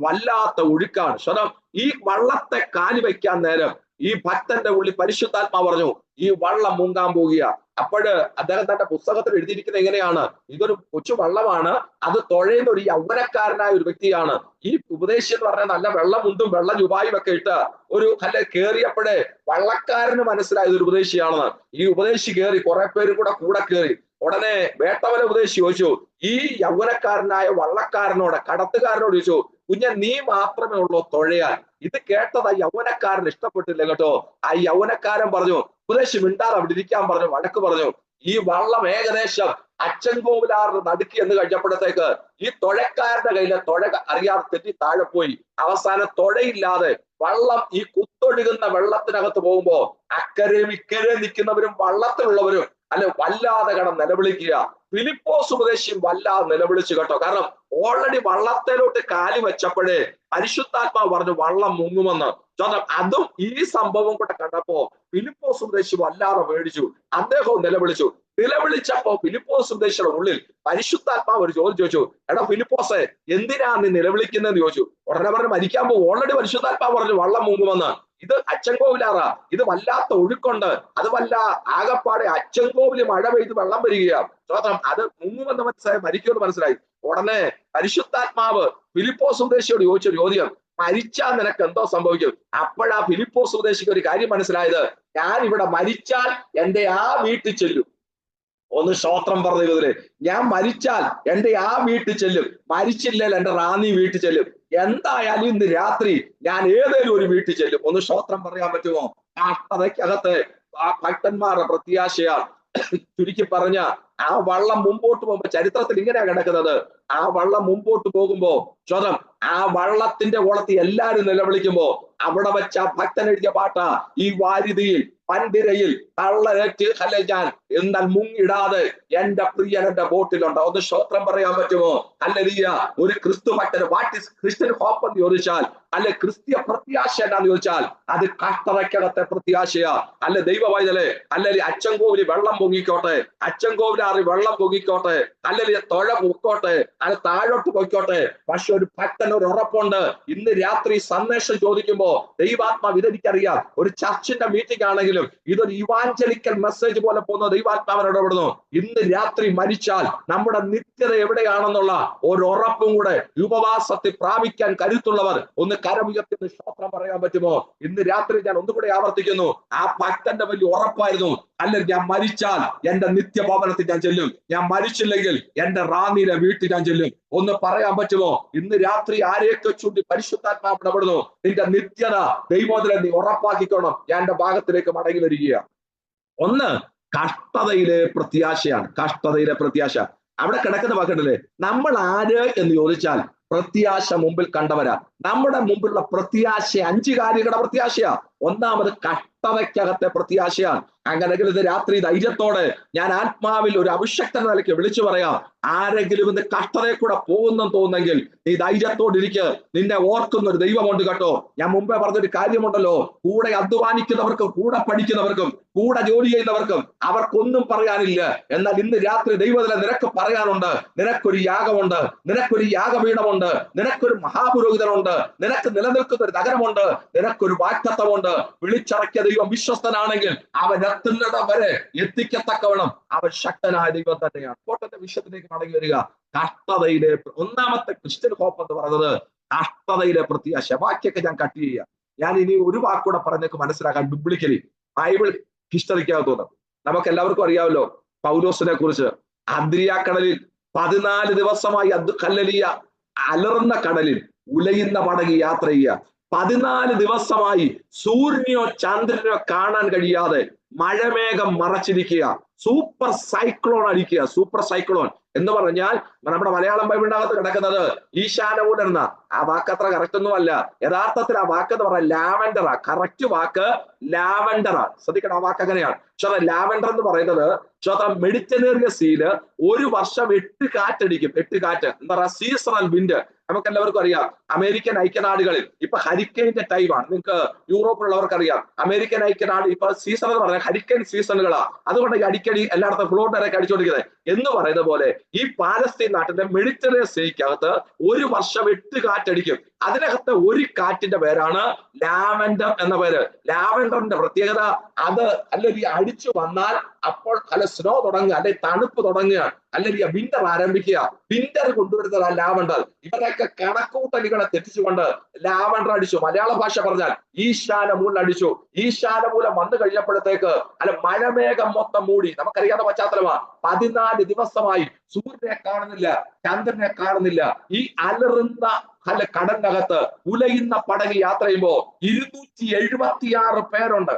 വല്ലാത്ത ഒഴുക്കാണ്. ഈ വള്ളത്തെ കാലി വയ്ക്കാൻ നേരം ഈ ഭക്തന്റെ ഉള്ളിൽ പരിശുദ്ധാത്മാവ് പറഞ്ഞു, ഈ വള്ളം മുങ്ങാൻ പോകുക. അപ്പോഴ് അദ്ദേഹം തന്റെ പുസ്തകത്തിൽ എഴുതിയിരിക്കുന്നത് എങ്ങനെയാണ്? ഇതൊരു കൊച്ചു വള്ളമാണ്, അത് തുഴയുന്ന ഒരു യൗവനക്കാരനായ ഒരു വ്യക്തിയാണ്. ഈ ഉപദേശി എന്ന് പറഞ്ഞാൽ നല്ല വെള്ളമുണ്ടും വെള്ള ജുബായും ഒക്കെ ഇട്ട് ഒരു നല്ല കേറിയപ്പോഴേ വള്ളക്കാരന് മനസ്സിലായത് ഒരു ഉപദേശിയാണെന്ന്. ഈ ഉപദേശി കയറി, കുറെ പേരും കൂടെ കയറി. ഉടനെ വേട്ടമല ഉപദേശി ചോദിച്ചു, ഈ യൗവനക്കാരനായ വള്ളക്കാരനോട്, കടത്തുകാരനോട് ചോദിച്ചു, കുഞ്ഞ നീ മാത്രമേ ഉള്ളൂ തുഴയാൻ? ഇത് കേട്ടത് ആ യൗവനക്കാരൻ ഇഷ്ടപ്പെട്ടില്ല കേട്ടോ. ആ യൗവനക്കാരൻ പറഞ്ഞു, ഉപദേശി മിണ്ടാതെ അവിടെ ഇരിക്കാൻ പറഞ്ഞു, വഴക്ക് പറഞ്ഞു. ഈ വള്ളം ഏകദേശം അച്ചൻകോവിലാറിന് നടുക്കി എന്ന് കഴിഞ്ഞപ്പോഴത്തേക്ക് ഈ തുഴക്കാരന്റെ കയ്യിലെ തുഴ അറിയാതെ തെറ്റി താഴെ പോയി. അവസാനം തുഴയില്ലാതെ വള്ളം ഈ കുത്തൊഴുകുന്ന വെള്ളത്തിനകത്ത് പോകുമ്പോ അക്കരയും ഇക്കരയും നിൽക്കുന്നവരും വള്ളത്തിലുള്ളവരും വല്ലാതെ കടം നിലവിളിക്കുക. ഫിലിപ്പോസ് ഉപദേശിയും വല്ലാതെ നിലവിളിച്ചു കേട്ടോ. കാരണം ഓൾറെഡി വള്ളത്തിലോട്ട് കാലി വെച്ചപ്പോഴേ പരിശുദ്ധാത്മാവ് പറഞ്ഞു വള്ളം മുങ്ങുമെന്ന്. അതും ഈ സംഭവം കൂടെ കണ്ടപ്പോ ഫിലിപ്പോസ് ഉപദേശി വല്ലാതെ മേടിച്ചു. അദ്ദേഹവും നിലവിളിച്ചപ്പോ ഫിലിപ്പോസ് ഉപദേശിയുടെ ഉള്ളിൽ പരിശുദ്ധാത്മാവ് ഒരു ചോദ്യം ചോദിച്ചു, എടാ ഫിലിപ്പോസെ, എന്തിനാ നീ നിലവിളിക്കുന്നതെന്ന് ചോദിച്ചു. ഉടനെ പറഞ്ഞു, മരിക്കാൻ പോകും. ഓൾറെഡി പരിശുദ്ധാത്മാവ് പറഞ്ഞു വള്ളം മുങ്ങുമെന്ന്. ഇത് അച്ചൻകോവിലാറാ, ഇത് വല്ലാത്ത ഒഴുക്കുണ്ട്, അത് ആകപ്പാടെ അച്ചൻകോവില് മഴ പെയ്ത് വെള്ളം വരികയാണ്. അത് മുങ്ങുമെന്ന് മനസ്സിലായി, മരിക്കുമെന്ന് മനസ്സിലായി. ഉടനെ പരിശുദ്ധാത്മാവ് ഫിലിപ്പോസ് ഉപദേശിയോട് ചോദിച്ചൊരു ചോദ്യം, മരിച്ചാൽ നിനക്ക് എന്തോ സംഭവിക്കും? അപ്പോഴാ ഫിലിപ്പോസ് ഉപദേശിക്ക് ഒരു കാര്യം മനസ്സിലായത്, ഞാൻ ഇവിടെ മരിച്ചാൽ എന്റെ ആ വീട്ടിൽ ചെല്ലും. ഒന്ന് സ്തോത്രം പറഞ്ഞതില്, ഞാൻ മരിച്ചാൽ എന്റെ ആ വീട്ടിൽ ചെല്ലും, മരിച്ചില്ലെങ്കിൽ എന്റെ റാന്നി വീട്ടിൽ ചെല്ലും. എന്തായാലും ഇന്ന് രാത്രി ഞാൻ ഏതെങ്കിലും ഒരു വീട്ടിൽ ചെല്ലും. ഒന്ന് സ്തോത്രം പറയാൻ പറ്റുമോ? കഷ്ടതയ്ക്കകത്ത് ആ ഭക്തന്മാരുടെ പ്രത്യാശയാണ്. ചുരുക്കി പറഞ്ഞ ആ വള്ളം മുമ്പോട്ട് പോകുമ്പോ ചരിത്രത്തിൽ ഇങ്ങനെയാ കിടക്കുന്നത്. ആ വള്ളം മുമ്പോട്ട് പോകുമ്പോ ചോദം ആ വള്ളത്തിന്റെ ഓളത്തിൽ എല്ലാരും നിലവിളിക്കുമ്പോ അവിടെ വെച്ച ഭക്തൻ എഴുതിയ പാട്ടാ ഈ വാരിതിയിൽ പന്തിരയിൽ തള്ളരറ്റ് അല്ലെ ഞാൻ എന്നാൽ മുങ്ങിടാതെ എന്റെ പ്രിയൻ എന്റെ ബോട്ടിലുണ്ട്. ഒന്ന് ശ്രോത്രം പറയാൻ പറ്റുമോ? ഹല്ലേലൂയ. ഒരു ക്രിസ്തു ഭക്തന് വാട്ട് ഇസ് ക്രിസ്ത്യൻ ഹോപ്പ് എന്ന് ചോദിച്ചാൽ, അല്ലെ ക്രിസ്തീയ പ്രത്യാശ എന്നാന്ന് ചോദിച്ചാൽ അത് കഷ്ടറയ്ക്കകത്തെ പ്രത്യാശയാ. അല്ലെ ദൈവവൈതലേ, അല്ലെ അച്ചൻകോവില് വെള്ളം പൊങ്ങിക്കോട്ടെ, അച്ചൻകോവിലാറി വെള്ളം പൊങ്ങിക്കോട്ടെ, അല്ലെങ്കിൽ തുഴ പൊക്കോട്ടെ, അത് താഴോട്ട് പൊയ്ക്കോട്ടെ, പക്ഷെ ഒരു ഭക്തൻ ഒരു ഉറപ്പുണ്ട്. ഇന്ന് രാത്രി സന്ദേശം ചോദിക്കുമ്പോ ദൈവാത്മാവ് ഇതെനിക്കറിയാം. ഒരു ചർച്ചിന്റെ മീറ്റിംഗ് ആണെങ്കിലും ഇതൊരു ഇവാഞ്ചലിക്കൽ മെസ്സേജ് പോലെ പോകുന്ന ദൈവാത്മാവിനോട് ഇടപെടുന്നു. ഇന്ന് രാത്രി മരിച്ചാൽ നമ്മുടെ നിത്യത എവിടെയാണെന്നുള്ള ഒരു ഉറപ്പും കൂടെ ഉപവാസത്തിൽ പ്രാപിക്കാൻ കരുത്തുള്ളവർ ഒന്ന് കരമുയർത്തി സ്തോത്രം പറയാൻ പറ്റുമോ? ഇന്ന് രാത്രി ഞാൻ ഒന്നുകൂടെ ആവർത്തിക്കുന്നു, ആ ഭക്തന്റെ വലിയ ഉറപ്പായിരുന്നു, അല്ലെങ്കിൽ ഞാൻ മരിച്ചാൽ എന്റെ നിത്യഭവനത്തിൽ ഞാൻ ചെല്ലും, ഞാൻ മരിച്ചില്ലെങ്കിൽ എന്റെ റാന്നിയിലെ വീട്ടിൽ ഞാൻ ചെല്ലും. ഒന്ന് പറയാൻ പറ്റുമോ? ഇന്ന് രാത്രി ആരെയൊക്കെ ചൂണ്ടി പരിശുദ്ധാത്മാവ് ഇടപെടുന്നു. നിന്റെ നിത്യത ദൈവത്തിലെ നീ ഉറപ്പാക്കിക്കോണം. ഞാൻ എന്റെ ഭാഗത്തിലേക്ക് മടങ്ങി വരികയാണ്. ഒന്ന് കഷ്ടതയിലെ പ്രത്യാശയാണ്. കഷ്ടതയിലെ പ്രത്യാശ അവിടെ കിടക്കുന്ന വാക്കുണ്ടല്ലേ, നമ്മൾ ആര് എന്ന് ചോദിച്ചാൽ പ്രത്യാശ മുമ്പിൽ കണ്ടവരാ. നമ്മുടെ മുമ്പിലുള്ള പ്രത്യാശ 5 കാര്യങ്ങളുടെ പ്രത്യാശയാ. ഒന്നാമത് കഷ്ടതയ്ക്കകത്തെ പ്രത്യാശയാണ്. അങ്ങനെങ്കിൽ ഇത് രാത്രി ധൈര്യത്തോടെ ഞാൻ ആത്മാവിൽ ഒരു അഭിഷക്ത നിലയ്ക്ക് വിളിച്ചു പറയാം, ആരെങ്കിലും ഇന്ന് കഷ്ടതയെ കൂടെ പോകുന്നെന്ന് തോന്നുന്നെങ്കിൽ നീ ധൈര്യത്തോടിരിക്കുക. നിന്നെ ഓർക്കുന്ന ഒരു ദൈവമുണ്ട് കേട്ടോ. ഞാൻ മുമ്പേ പറഞ്ഞൊരു കാര്യമുണ്ടല്ലോ, കൂടെ അധ്വാനിക്കുന്നവർക്കും കൂടെ പഠിക്കുന്നവർക്കും കൂടെ ജോലി ചെയ്യുന്നവർക്കും അവർക്കൊന്നും പറയാനില്ല. എന്നാൽ ഇന്ന് രാത്രി ദൈവത്തിലെ നിനക്ക് പറയാനുണ്ട്. നിനക്കൊരു യാഗമുണ്ട്, നിനക്കൊരു യാഗപീഠമുണ്ട്, നിനക്കൊരു മഹാപുരോഹിതനുണ്ട്, നിനക്ക് നിലനിൽക്കുന്ന ഒരു നഗരമുണ്ട്, നിനക്കൊരു വാഗ്ദത്തമുണ്ട്. വിളിച്ചറക്കിയ ദൈവം വിശ്വസ്തനാണെങ്കിൽ അവൻ എത്തുന്നിടം വരെ എത്തിക്കത്തക്കവണ്ണം അവൻ ശക്തനായ ദൈവം തന്നെയാണ്. കോട്ടന്റെ വിഷയത്തിലേക്ക് മടങ്ങി വരിക. കഷ്ടതയിലെ ഒന്നാമത്തെ ക്രിസ്ത്യൻ ഹോപ്പ് എന്ന് പറയുന്നത് കഷ്ടതയിലെ പ്രത്യാശ. ബാക്കിയൊക്കെ ഞാൻ കട്ട് ചെയ്യുക. ഞാൻ ഇനി ഒരു വാക്കൂടെ പറഞ്ഞേക്ക് മനസ്സിലാക്കാൻ. ബിബ്ലിക്കലി ബൈബിൾ ഹിസ്റ്ററിക്കകത്തോന്ന് നമുക്ക് എല്ലാവർക്കും അറിയാമല്ലോ പൗലോസിനെ കുറിച്ച്. അദ്രിയാക്കടലിൽ 14 ദിവസമായി ഹല്ലേലൂയ അലറുന്ന കടലിൽ ഉലയുന്ന പടകി യാത്ര ചെയ്യുക. 14 ദിവസമായി സൂര്യനോ ചന്ദ്രനോ കാണാൻ കഴിയാതെ മഴമേഘം മറച്ചിരിക്കുക. സൂപ്പർ സൈക്ലോൺ അടിക്കുക. സൂപ്പർ സൈക്ലോൺ എന്ന് പറഞ്ഞാൽ നമ്മുടെ മലയാളം ബൈബിളിനകത്ത് കിടക്കുന്നത് ഈശാനമൂലം എന്ന ആ വാക്ക് അത്ര കറക്റ്റ് ഒന്നും അല്ല. യഥാർത്ഥത്തിൽ ആ വാക്ക് എന്ന് പറഞ്ഞാൽ ലാവൻഡറാ. കറക്റ്റ് വാക്ക് ലാവൻഡറാ. ശ്രദ്ധിക്കണം, ആ വാക്ക് അങ്ങനെയാണ്. പക്ഷേ ലാവൻഡർ എന്ന് പറയുന്നത് മെഡിറ്ററേനിയൻ സീല് 1 വർഷം 8 കാറ്റടിക്കും. 8 കാറ്റ് എന്താ പറയാ, സീസണൽ വിൻഡ്. നമുക്ക് എല്ലാവർക്കും അറിയാം അമേരിക്കൻ ഐക്യനാടുകളിൽ ഇപ്പൊ ഹരിക്കെയിന്റെ ടൈമാണ്. നിങ്ങൾക്ക് യൂറോപ്പിലുള്ളവർക്ക് അറിയാം അമേരിക്കൻ ഐക്യനാട് ഇപ്പൊ സീസൺ എന്ന് പറഞ്ഞാൽ ഹരിക്കെയിൻ സീസണുകളാ. അതുകൊണ്ട് അടിക്കടി എല്ലായിടത്തും ഫ്ലോറിഡയൊക്കെ അടിച്ചുകൊണ്ടിരിക്കുന്നത് എന്ന് പറയുന്ന പോലെ ഈ പാലസ്തീൻ നാട്ടിന്റെ മെഡിറ്ററേനിയൻ സീക്കകത്ത് 1 വർഷം 8 കാറ്റടിക്കും. അതിനകത്ത് ഒരു കാറ്റിന്റെ പേരാണ് ലാവൻഡർ എന്ന പേര്. ലാവൻഡറിന്റെ പ്രത്യേകത അത് അല്ലെങ്കിൽ അടിച്ചു വന്നാൽ അപ്പോൾ അല്ല സ്നോ തുടങ്ങുക, അല്ലെങ്കിൽ തണുപ്പ് തുടങ്ങുക, അല്ലെങ്കിൽ വിന്റർ ആരംഭിക്കുക. വിന്റർ കൊണ്ടുവരുന്നത് ലാവൻഡർ. ഇവരൊക്കെ കണക്കൂട്ടലുകളെ തെറ്റിച്ചുകൊണ്ട് ലാവൻഡർ അടിച്ചു. മലയാള ഭാഷ പറഞ്ഞാൽ ഈശാനമൂലം അടിച്ചു. ഈശാനമൂലം വന്നു കഴിഞ്ഞപ്പോഴത്തേക്ക് മഴമേഘം മൊത്തം മൂടി. നമുക്കറിയാത്ത പശ്ചാത്തലമാണ്. 14 ദിവസമായി സൂര്യനെ കാണുന്നില്ല, ചന്ദ്രനെ കാണുന്നില്ല. ഈ അലറുന്ന കടലിനകത്ത് ഉലയുന്ന പടകി യാത്ര ചെയ്യുമ്പോ 276 പേരുണ്ട്.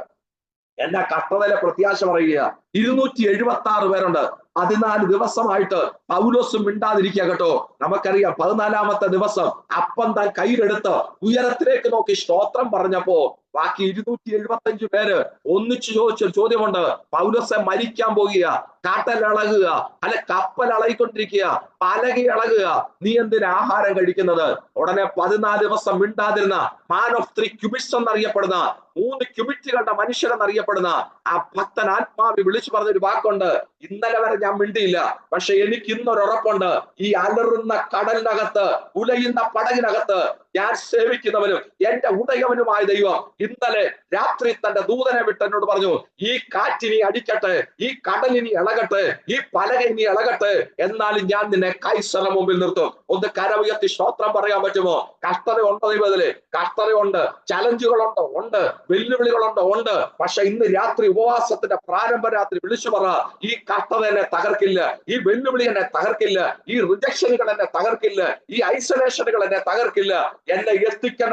എന്നാ കഷ്ടതയിലെ പ്രത്യാശ പറയുക. 276 പേരുണ്ട്. 14 ദിവസമായിട്ട് പൗലോസും മിണ്ടാതിരിക്കുക കേട്ടോ. നമുക്കറിയാം 14ാമത്തെ ദിവസം അപ്പം താൻ കയ്യിലെടുത്ത് ഉയരത്തിലേക്ക് നോക്കി സ്തോത്രം പറഞ്ഞപ്പോ ബാക്കി 275 പേര് ഒന്നിച്ചു ചോദിച്ചൊരു ചോദ്യമുണ്ട്. പൗലോസെ മരിക്കാൻ പോകുക, കാട്ടൽ ഇളകുക, അല്ലെ കപ്പൽ ഇളകിക്കൊണ്ടിരിക്കുക, പലക ഇളകുക, നീ എന്തിന് ആഹാരം കഴിക്കുന്നത്? ഉടനെ 14 ദിവസം മിണ്ടാതിരുന്ന മാൻ ഓഫ് 3 ക്യൂബിറ്റ്സ് എന്നറിയപ്പെടുന്ന 3 ക്യൂബിറ്റുകളുടെ മനുഷ്യൻ എന്നറിയപ്പെടുന്ന ആ ഭക്തൻ ആത്മാവി വിളിച്ചു പറഞ്ഞൊരു വാക്കുണ്ട്. ഇന്നലെ വരെ ഞാൻ മിണ്ടിയില്ല, പക്ഷെ എനിക്ക് ഇന്നൊരു ഉറപ്പുണ്ട്. ഈ അലറുന്ന കടലിനകത്ത് ഉലയുന്ന പടകിനകത്ത് ഞാൻ സേവിക്കുന്നവനും എന്റെ ഉദയവനുമായ ദൈവം ഇന്നലെ രാത്രി തന്റെ ദൂതനെ വിട്ട് എന്നോട് പറഞ്ഞു, ഈ കാറ്റിനി അടിക്കട്ടെ, ഈ കടലിനി ഇളകട്ടെ, ഈ പലക ഇനി ഇളകട്ടെ, എന്നാലും ഞാൻ നിന്നെ കൈസറ മുമ്പിൽ നിർത്തും. ഒന്ന് കരമുയർത്തി സ്തോത്രം പറയാൻ പറ്റുമോ? കഷ്ടതയുണ്ടോ ദൈവത്തില്? കഷ്ടതയുണ്ട്, ചലഞ്ചുകളുണ്ടോ? ഉണ്ട്. വെല്ലുവിളികളുണ്ടോ? ഉണ്ട്. പക്ഷെ ഇന്ന് രാത്രി ഉപവാസത്തിന്റെ പ്രാരംഭ രാത്രി വിളിച്ചു പറ, ഈ കഷ്ടത എന്നെ തകർക്കില്ല, ഈ വെല്ലുവിളി എന്നെ തകർക്കില്ല, ഈ റിജക്ഷനുകൾ എന്നെ തകർക്കില്ല, ഈ ഐസൊലേഷനുകൾ എന്നെ തകർക്കില്ല. എന്നെ എത്തിക്കാൻ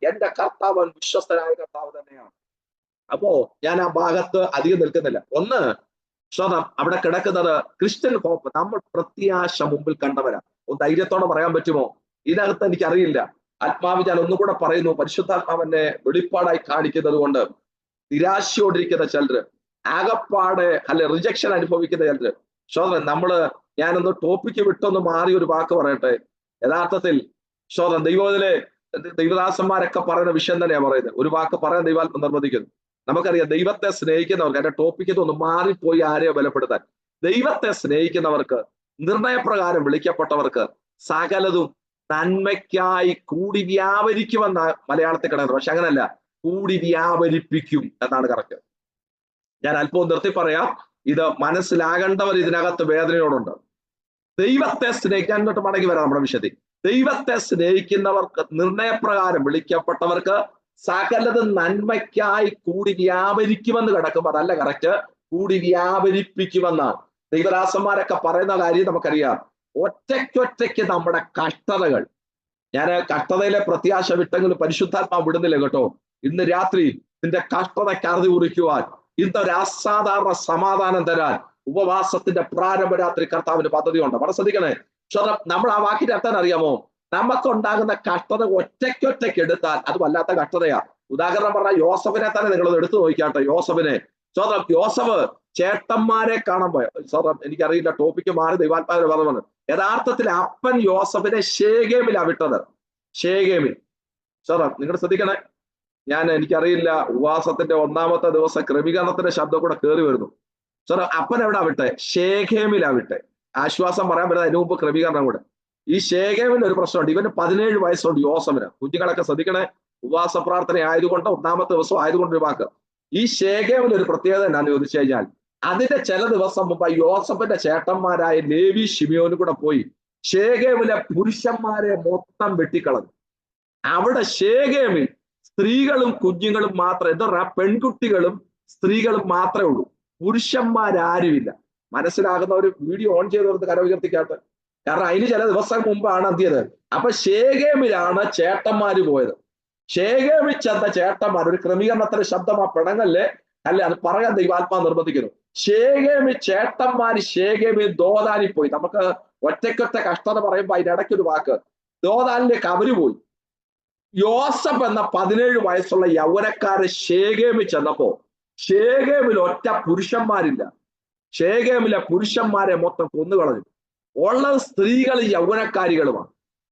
എന്റെ കർത്താവൻ വിശ്വസ്തനായ കർത്താവ് തന്നെയാണ്. അപ്പോ ഞാൻ ആ ഭാഗത്ത് അധികം നിൽക്കുന്നില്ല. ഒന്ന് ശ്രോതം അവിടെ കിടക്കുന്നത് ക്രിസ്ത്യൻ ഹോപ്പ്, നമ്മൾ പ്രത്യാശ മുമ്പിൽ കണ്ടവരാ. ഒന്ന് ധൈര്യത്തോടെ പറയാൻ പറ്റുമോ? ഇതിനകത്ത് എനിക്കറിയില്ല. ആത്മാവ് ഞാൻ ഒന്നുകൂടെ പറയുന്നു, പരിശുദ്ധാത്മാവിനെ വെളിപ്പാടായി കാണിക്കുന്നത് കൊണ്ട് നിരാശയോടിരിക്കുന്ന ചിലര്, ആകപ്പാടെ റിജക്ഷൻ അനുഭവിക്കുന്ന ചിലര്. ശ്രോതം ഞാനൊന്ന് ടോപ്പിക്ക് വിട്ടൊന്ന് മാറി ഒരു വാക്ക് പറയട്ടെ. യഥാർത്ഥത്തിൽ ശ്രോതം ദൈവദാസന്മാരൊക്കെ പറയുന്ന വിഷയം തന്നെയാണ് പറയുന്നത്. ഒരു വാക്ക് പറയാൻ ദൈവാത്മ നിർബന്ധിക്കുന്നു. നമുക്കറിയാം, ദൈവത്തെ സ്നേഹിക്കുന്നവർക്ക്, എന്റെ ടോപ്പിക്ക് ഒന്ന് മാറിപ്പോയി ആരെയോ ബലപ്പെടുത്താൻ, ദൈവത്തെ സ്നേഹിക്കുന്നവർക്ക്, നിർണയപ്രകാരം വിളിക്കപ്പെട്ടവർക്ക് സകലതും നന്മയ്ക്കായി കൂടി വ്യാപരിക്കുമെന്ന മലയാളത്തിൽ കിടക്കുന്നത്. പക്ഷെ അങ്ങനല്ല, കൂടി വ്യാപരിപ്പിക്കും എന്നാണ് കറക്റ്റ്. ഞാൻ അല്പം നിർത്തി പറയാം, ഇത് മനസ്സിലാകേണ്ടവർ ഇതിനകത്ത് വേദനയോടുണ്ട്. ദൈവത്തെ സ്നേഹിക്കാൻ തൊട്ട് മടങ്ങി വരാം നമ്മുടെ വിഷയത്തിൽ. ദൈവത്തെ സ്നേഹിക്കുന്നവർക്ക്, നിർണയപ്രകാരം വിളിക്കപ്പെട്ടവർക്ക് സകലതും നന്മയ്ക്കായി കൂടി വ്യാപരിക്കുമെന്ന് കിടക്കും. അതല്ല കറക്റ്റ്, കൂടി വ്യാപരിപ്പിക്കുമെന്നാണ്. ദൈവദാസന്മാരൊക്കെ പറയുന്ന കാര്യം നമുക്കറിയാം. ഒറ്റയ്ക്കൊറ്റയ്ക്ക് നമ്മുടെ കഷ്ടതകൾ, ഞാൻ കഷ്ടതയിലെ പ്രത്യാശ വിട്ടെങ്കിലും പരിശുദ്ധാത്മാവ് വിടുന്നില്ല കേട്ടോ. ഇന്ന് രാത്രി നിന്റെ കഷ്ടതയ്ക്ക് അറുതി കുറിക്കുവാൻ, ഇന്നൊരു അസാധാരണ സമാധാനം തരാൻ ഉപവാസത്തിന്റെ പ്രാരംഭ രാത്രി കർത്താവിന് പദ്ധതിയുണ്ട്. വളരെ ശ്രദ്ധിക്കണേ. നമ്മൾ ആ വാക്കിന്റെ അർത്ഥം അറിയാമോ? നമുക്കുണ്ടാകുന്ന കഷ്ടത ഒറ്റയ്ക്കൊറ്റയ്ക്ക് എടുത്താൽ അത് വല്ലാത്ത കഷ്ടതയാ. ഉദാഹരണം പറഞ്ഞാൽ യോസഫിനെ തന്നെ നിങ്ങളത് എടുത്തു നോക്കിയാട്ടെ. യോസഫ് ചേട്ടന്മാരെ കാണാൻ പോയ, എനിക്കറിയില്ല, ടോപ്പിക്ക് മാറി ദൈവാത്മാവിനെ പറഞ്ഞു. യഥാർത്ഥത്തിൽ അപ്പൻ യോസഫിനെ ശേഖേമിലാ വിട്ടത്. ശേഖേമിൽ. നിങ്ങൾ ശ്രദ്ധിക്കണേ. എനിക്കറിയില്ല, ഉപവാസത്തിന്റെ ഒന്നാമത്തെ ദിവസം ക്രമീകരണത്തിന്റെ ശബ്ദം കൂടെ കയറി വരുന്നു. അപ്പൻ എവിടാ വിട്ടെ? ശേഖേമിലാ വിട്ടെ. ആശ്വാസം പറയാൻ പറ്റുന്നത് അതിനു മുമ്പ് ക്രമീകരണം കൂടെ. ഈ ശേഖേമിന് ഒരു പ്രശ്നമുണ്ട്. ഇവന് 17 വയസ്സുണ്ട് യോസഫിന്. കുഞ്ഞുങ്ങളൊക്കെ ശ്രദ്ധിക്കണേ. ഉപവാസ പ്രാർത്ഥന ആയതുകൊണ്ട്, ഒന്നാമത്തെ ദിവസം ആയതുകൊണ്ട് ഒരു വാക്ക്. ഈ ശേഖേമിന് ഒരു പ്രത്യേകത എന്നാന്ന് ചോദിച്ചു കഴിഞ്ഞാൽ, അതിന്റെ ചില ദിവസം മുമ്പ് യോസഫിന്റെ ചേട്ടന്മാരായ ലേവി ശിമിയോനും കൂടെ പോയി ശേഖേമിലെ പുരുഷന്മാരെ മൊത്തം വെട്ടിക്കളഞ്ഞു. അവിടെ ശേഖേമിൽ സ്ത്രീകളും കുഞ്ഞുങ്ങളും മാത്രം, എന്താ പറയാ, പെൺകുട്ടികളും സ്ത്രീകളും മാത്രമേ ഉള്ളൂ. പുരുഷന്മാരാരുമില്ല. മനസ്സിലാകുന്ന ഒരു വീഡിയോ ഓൺ ചെയ്ത് കര ഉയർത്തിക്കാട്ടെ. കാരണം അതിന് ചില ദിവസം മുമ്പാണ് എന്തിയത്. അപ്പൊ ശേഖേമിലാണ് ചേട്ടന്മാര് പോയത്. ശേഖേമിൽ ചെന്ന ചേട്ടന്മാർ, ഒരു ക്രമീകരണത്തിന്റെ ശബ്ദം ആ പിണങ്ങല്ലേ, അല്ലെ, അത് പറയാൻ ദൈവാത്മാ നിർബന്ധിക്കുന്നു. ശേഖേമിൽ ചേട്ടന്മാര് ശേഖേമിൽ ദോതാനിൽ പോയി. നമുക്ക് ഒറ്റയ്ക്കൊറ്റ കഷ്ടത പറയുമ്പോ അതിന്റെ ഇടയ്ക്കൊരു വാക്ക്, ദോതാനിലേക്ക് അവര് പോയി. യോസഫ് എന്ന 17 വയസ്സുള്ള യൗവനക്കാര് ശേഖേമിൽ ചെന്നപ്പോ ശേഖേമിൽ ഒറ്റ പുരുഷന്മാരില്ല. ശേഖേമിലെ പുരുഷന്മാരെ മൊത്തം കൊന്നുകളഞ്ഞു. ഉള്ളത് സ്ത്രീകളും യൗവനക്കാരികളുമാണ്.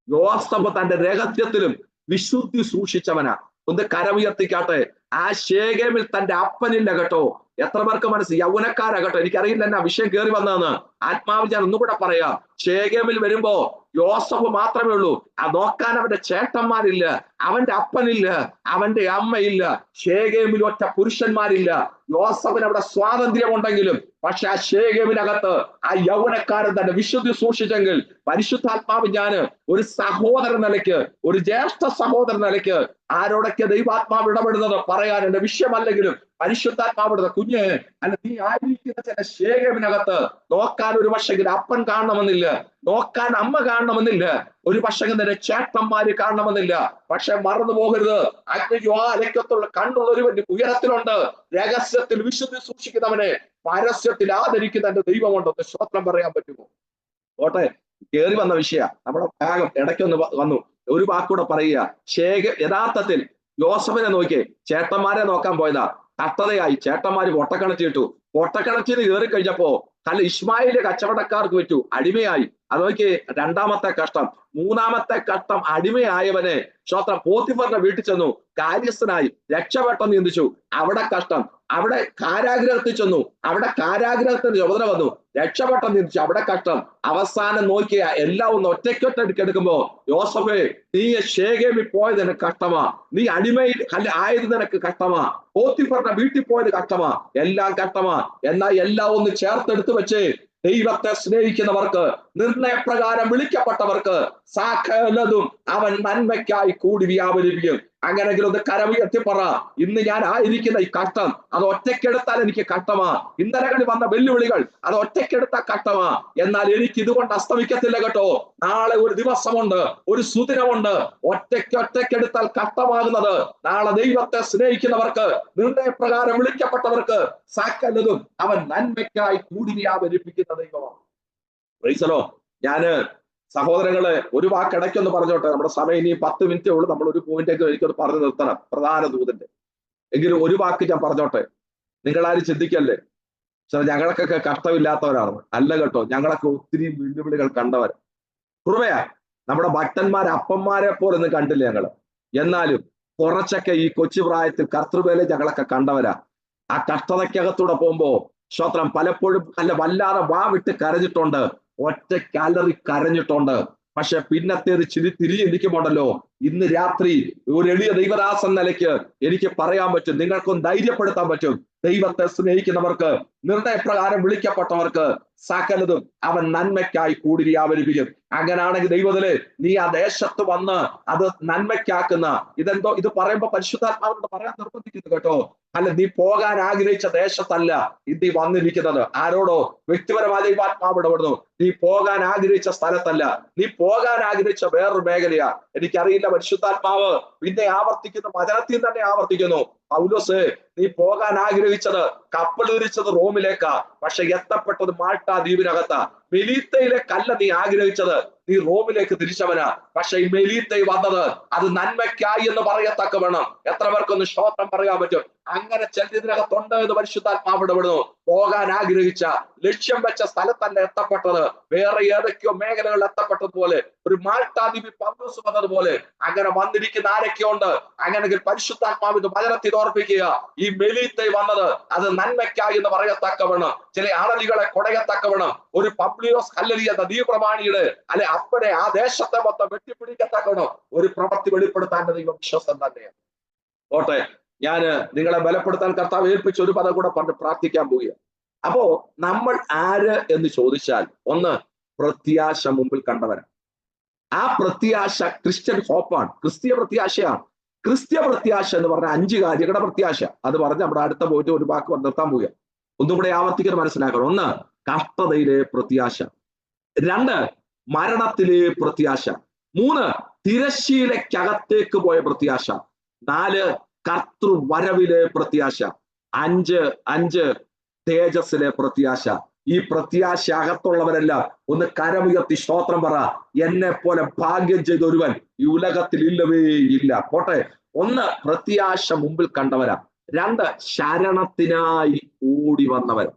യോസഫ് തന്റെ രഹസ്യത്തിലും വിശുദ്ധി സൂക്ഷിച്ചവനാ. ഒന്ന് കരമുയർത്തിക്കാട്ടെ. ആ ശേഖേമിൽ തന്റെ അപ്പനില്ല കേട്ടോ. എത്ര പേർക്ക് മനസ്സ്? യൗവനക്കാരാ കേട്ടോ. എനിക്കറിയില്ല എന്നാ വിഷയം കയറി വന്നതെന്ന്. ആത്മാവിൽ ഞാൻ ഒന്നുകൂടെ പറയാം. ശേഖേമിൽ വരുമ്പോ യോസഫ് മാത്രമേ ഉള്ളൂ. നോക്കാൻ അവന്റെ ചേട്ടന്മാരില്ല, അവന്റെ അപ്പനില്ല, അവന്റെ അമ്മയില്ല. ശേഖേമിൽ ഒറ്റ പുരുഷന്മാരില്ല. യോസഫിന് അവിടെ സ്വാതന്ത്ര്യമുണ്ടെങ്കിലും പക്ഷെ ആ ശേഖേമിനകത്ത് ആ യൗവനക്കാരൻ തന്നെ വിശുദ്ധി സൂക്ഷിച്ചെങ്കിൽ പരിശുദ്ധാത്മാവ് ഞാൻ ഒരു സഹോദരൻ നിലയ്ക്ക്, ഒരു ജ്യേഷ്ഠ സഹോദരൻ നിലയ്ക്ക് ആരോടൊക്കെ ദൈവാത്മാവ് ഇടപെടുന്നത് പറയാൻ എന്റെ വിഷയമല്ലെങ്കിലും പരിശുദ്ധാത്മാവ് കുഞ്ഞ്, അല്ല, നീ ആയിരിക്കുന്ന ചില ശേഖേമിനകത്ത് നോക്കാൻ ഒരു പക്ഷെങ്കിൽ അപ്പൻ കാണണമെന്നില്ല, നോക്കാൻ അമ്മ കാണണമെന്നില്ല, ഒരു പക്ഷെങ്കിൽ നിന്റെ ചേട്ടന്മാര് കാണണമെന്നില്ല. പക്ഷെ മറന്നു പോകരുത്, അഗ്നിജ്വാലയ്ക്കത്തുള്ള കണ്ണുള്ള ഒരുവൻ ഉയരത്തിലുണ്ട്. രഹസ്യത്തിൽ വിശുദ്ധി സൂക്ഷിക്കുന്നവനെ പരസ്യത്തിൽ ആദരിക്കുന്ന എന്റെ ദൈവമുണ്ടെന്ന് സ്തോത്രം പറയാൻ പറ്റുമോ? ഓട്ടെ, കയറി വന്ന വിഷയ നമ്മുടെ ഭാഗം ഇടയ്ക്കൊന്ന് വന്നു. ഒരു വാക്കൂടെ പറയുക. യഥാർത്ഥത്തിൽ യോസഫിനെ നോക്കിയേ, ചേട്ടന്മാരെ നോക്കാൻ പോയതാ. കഷ്ടതയായി. ചേട്ടന്മാര് പൊട്ടക്കിണറ്റിട്ടു. പൊട്ടക്കിണറ്റിന് കയറി കഴിഞ്ഞപ്പോ ഇസ്മായില് കച്ചവടക്കാർക്ക് പറ്റൂ, അടിമയായി. അത് നോക്കി, രണ്ടാമത്തെ കഷ്ടം. മൂന്നാമത്തെ കഷ്ടം, അടിമയായവനെ സ്വത്രം പോത്തിഫറിന്റെ വീട്ടിൽ ചെന്നു, കാര്യസ്ഥനായി രക്ഷപ്പെട്ടെന്ന് ചിന്തിച്ചു. അവിടെ കഷ്ടം. അവിടെ കാരാഗ്രഹത്തിൽ ചെന്നു, അവിടെ കാരാഗ്രഹത്തിന് ചുമതല വന്നു, രക്ഷപ്പെട്ടെന്ന് ചിന്തിച്ചു. അവിടെ കഷ്ടം. അവസാനം നോക്കിയ എല്ലാം ഒന്ന് ഒറ്റയ്ക്കൊറ്റെടുക്കുമ്പോ, യോസഫേ, നീ ശേഖേമിൽ പോയത് നിനക്ക് കഷ്ടമാ, നീ അടിമയിൽ ആയത് നിനക്ക് കഷ്ടമാ, പോത്തിഫറിന്റെ വീട്ടിൽ പോയത് കഷ്ടമാ, എല്ലാം കഷ്ടമാ. എന്നാൽ എല്ലാം ഒന്ന് ചേർത്തെടുത്ത് വെച്ച് ദൈവത്തെ സ്നേഹിക്കുന്നവർക്ക്, നിർണയപ്രകാരം വിളിക്കപ്പെട്ടവർക്ക് സകലതും അവൻ നന്മയ്ക്കായി കൂടി വ്യാപരിപ്പിക്കും. അങ്ങനെങ്കിലും ഒന്ന് കരമുയർത്തി പറ, ഇന്ന് ഞാൻ ആയിരിക്കുന്ന ഈ കഷ്ടം അത് ഒറ്റയ്ക്കെടുത്താൽ എനിക്ക് കഷ്ടമാ. ഇന്നലകളിൽ വന്ന വെല്ലുവിളികൾ അത് ഒറ്റയ്ക്കെടുത്താൽ കഷ്ടമാ. എന്നാൽ എനിക്ക് ഇതുകൊണ്ട് അസ്തമിക്കത്തില്ല കേട്ടോ. നാളെ ഒരു ദിവസമുണ്ട്, ഒരു സുദിനമുണ്ട്. ഒറ്റയ്ക്കെടുത്താൽ കഷ്ടമാകുന്നത് നാളെ ദൈവത്തെ സ്നേഹിക്കുന്നവർക്ക്, നിർണയപ്രകാരം വിളിക്കപ്പെട്ടവർക്ക് സകലതും അവൻ നന്മയ്ക്കായി കൂടി വ്യാപരിപ്പിക്കുന്ന ദൈവമാണ്. പ്രൈസലോ. ഞാന് സഹോദരങ്ങളെ ഒരു വാക്ക് ഇടയ്ക്കൊന്ന് പറഞ്ഞോട്ടെ. നമ്മുടെ സമയം ഇനി 10 മിനിറ്റേ ഉള്ളൂ. നമ്മൾ ഒരു പോയിന്റൊക്കെ എനിക്കൊന്ന് പറഞ്ഞു നിർത്തണം, പ്രധാന ദൂതന്റെ. എങ്കിലും ഒരു വാക്ക് ഞാൻ പറഞ്ഞോട്ടെ. നിങ്ങളാരും ചിന്തിക്കല്ലേ ഞങ്ങൾക്കൊക്കെ കഷ്ടമില്ലാത്തവരാണ്. അല്ല കേട്ടോ, ഞങ്ങളൊക്കെ ഒത്തിരി വെല്ലുവിളികൾ കണ്ടവർ. കൃപയാ, നമ്മുടെ ഭക്തന്മാരെ അപ്പന്മാരെ പോലൊന്നും കണ്ടില്ല ഞങ്ങള്. എന്നാലും കുറച്ചൊക്കെ ഈ കൊച്ചു പ്രായത്തിൽ കർത്തൃവേല ഞങ്ങളൊക്കെ കണ്ടവരാ. ആ കഷ്ടതയ്ക്കകത്തൂടെ പോകുമ്പോ ശ്രോത്രം പലപ്പോഴും വല്ലാതെ വാ വിട്ട് കരഞ്ഞിട്ടുണ്ട്, ഒറ്റ കാലറി കരഞ്ഞിട്ടുണ്ട്. പക്ഷെ പിന്നത്തേത് തിരിഞ്ഞിരിക്കുമ്പോണ്ടല്ലോ, ഇന്ന് രാത്രി ഒരു എളിയ ദൈവദാസൻ നിലയ്ക്ക് എനിക്ക് പറയാൻ പറ്റും, നിങ്ങൾക്കൊന്ന് ധൈര്യപ്പെടുത്താൻ പറ്റും. ദൈവത്തെ സ്നേഹിക്കുന്നവർക്ക്, നിർണയപ്രകാരം വിളിക്കപ്പെട്ടവർക്ക് സകലതും അവൻ നന്മയ്ക്കായി കൂടി വ്യാപരിപ്പിക്കും. അങ്ങനാണെങ്കിൽ ദൈവത്തില് നീ ആ ദേശത്ത് വന്ന് അത് നന്മയ്ക്കാക്കുന്ന ഇതെന്തോ ഇത് പറയുമ്പോ പരിശുദ്ധാത്മാവിനോട് പറയാൻ നിർബന്ധിക്കുന്നു കേട്ടോ. അല്ല, നീ പോകാൻ ആഗ്രഹിച്ച ദേശത്തല്ല ഇത് വന്നിരിക്കുന്നത്. ആരോടോ? വ്യക്തിപരമായ ദൈവാത്മാവ് ഇടപെടുന്നു. നീ പോകാൻ ആഗ്രഹിച്ച സ്ഥലത്തല്ല, നീ പോകാൻ ആഗ്രഹിച്ച വേറൊരു മേഖലയാ. എനിക്കറിയില്ല, പരിശുദ്ധാത്മാവ് പിന്നെ ആവർത്തിക്കുന്നു, വചനത്തിൽ തന്നെ ആവർത്തിക്കുന്നു. പൗലോസ്, നീ പോകാൻ ആഗ്രഹിച്ചത് കപ്പൽ തിരിച്ചത് റോമിലേക്കാ, പക്ഷെ എത്തപ്പെട്ടത് മാൾട്ടാ ദ്വീപിനകത്താ. മെലീത്തയിലേക്കല്ല നീ ആഗ്രഹിച്ചത്, നീ റോമിലേക്ക് തിരിച്ചവനാ. പക്ഷെ ഈ മെലീത്തയിൽ വന്നത് അത് നന്മയ്ക്കായി എന്ന് പറയത്തക്ക വേണം. എത്ര പേർക്കൊന്ന് ശ്രോത്രം പറയാൻ പറ്റും? അങ്ങനെ ചെല്ലിതിനകത്തുണ്ട് എന്ന് പരിശുദ്ധാത്മാവ് ഇടപെടുന്നു. പോകാൻ ആഗ്രഹിച്ച, ലക്ഷ്യം വെച്ച സ്ഥലത്തല്ല എത്തപ്പെട്ടത്, വേറെ ഏതൊക്കെയോ മേഖലകളിൽ എത്തപ്പെട്ടതുപോലെ, ഒരു മാൾട്ടാ ദ്വീപിൽ പൗലോസ് വന്നതുപോലെ അങ്ങനെ വന്നിരിക്കുന്ന ആരൊക്കെയോ ഉണ്ട്. അങ്ങനെങ്കിൽ പരിശുദ്ധാത്മാവിന്റെ വചനത്തിൽ ഓർപ്പിക്കുക, ഈ മെലീത്തയിൽ വന്നത് അത് നന്മയ്ക്കായി എന്ന് പറയത്തക്കവണ്ണം, ചില ആളലികളെ കൊടയത്തക്കവണ്ണം, ഒരു പബ്ലിയോസ് ഹല്ലലി എന്ന ദൈവപ്രമാണിയുടെ അല്ലെ അപ്പനെ ആ ദേശത്തെ മൊത്തം വെട്ടിപ്പിടിക്കത്തക്കവണ്ണം ഒരു പ്രവൃത്തി വെളിപ്പെടുത്താൻ ദൈവം വിശ്വസ്തൻ തന്നെയാണ്. ഓട്ടെ, ഞാന് നിങ്ങളെ ബലപ്പെടുത്താൻ കർത്താവ് ഏൽപ്പിച്ച ഒരു പദം കൂടെ പറഞ്ഞ് പ്രാർത്ഥിക്കാൻ പോവുക. അപ്പോ നമ്മൾ ആര് എന്ന് ചോദിച്ചാൽ, ഒന്ന്, പ്രത്യാശ മുമ്പിൽ കണ്ടവരാണ്. ആ പ്രത്യാശ ക്രിസ്ത്യൻ ഹോപ്പാണ്, ക്രിസ്തീയ പ്രത്യാശയാണ്. ക്രിസ്തീയ പ്രത്യാശ എന്ന് പറഞ്ഞ 5 കാര്യങ്ങളുടെ പ്രത്യാശ. അത് പറഞ്ഞ് നമ്മുടെ അടുത്ത പോയിട്ട് ഒരു വാക്ക് നിർത്താൻ പോവുക. ഒന്നും കൂടെ ആവർത്തിക്കാൻ മനസ്സിലാക്കണം. 1, കഷ്ടതയിലെ പ്രത്യാശ. 2, മരണത്തിലെ പ്രത്യാശ. 3, തിരശ്ശീലയ്ക്കകത്തേക്ക് പോയ പ്രത്യാശ. 4, കർത്തൃവരവിലെ പ്രത്യാശ. 5 തേജസ്സിലെ പ്രത്യാശ. ഈ പ്രത്യാശ അകത്തുള്ളവരെല്ലാം ഒന്ന് കരമുയർത്തി സ്തോത്രം പറ. എന്നെ പോലെ ഭാഗ്യം ചെയ്ത ഒരുവൻ ഈ ഉലകത്തിൽ ഇല്ലവേ ഇല്ല. പോട്ടെ, 1, പ്രത്യാശ മുമ്പിൽ കണ്ടവരാ. 2, ശരണത്തിനായി ഓടി വന്നവർ.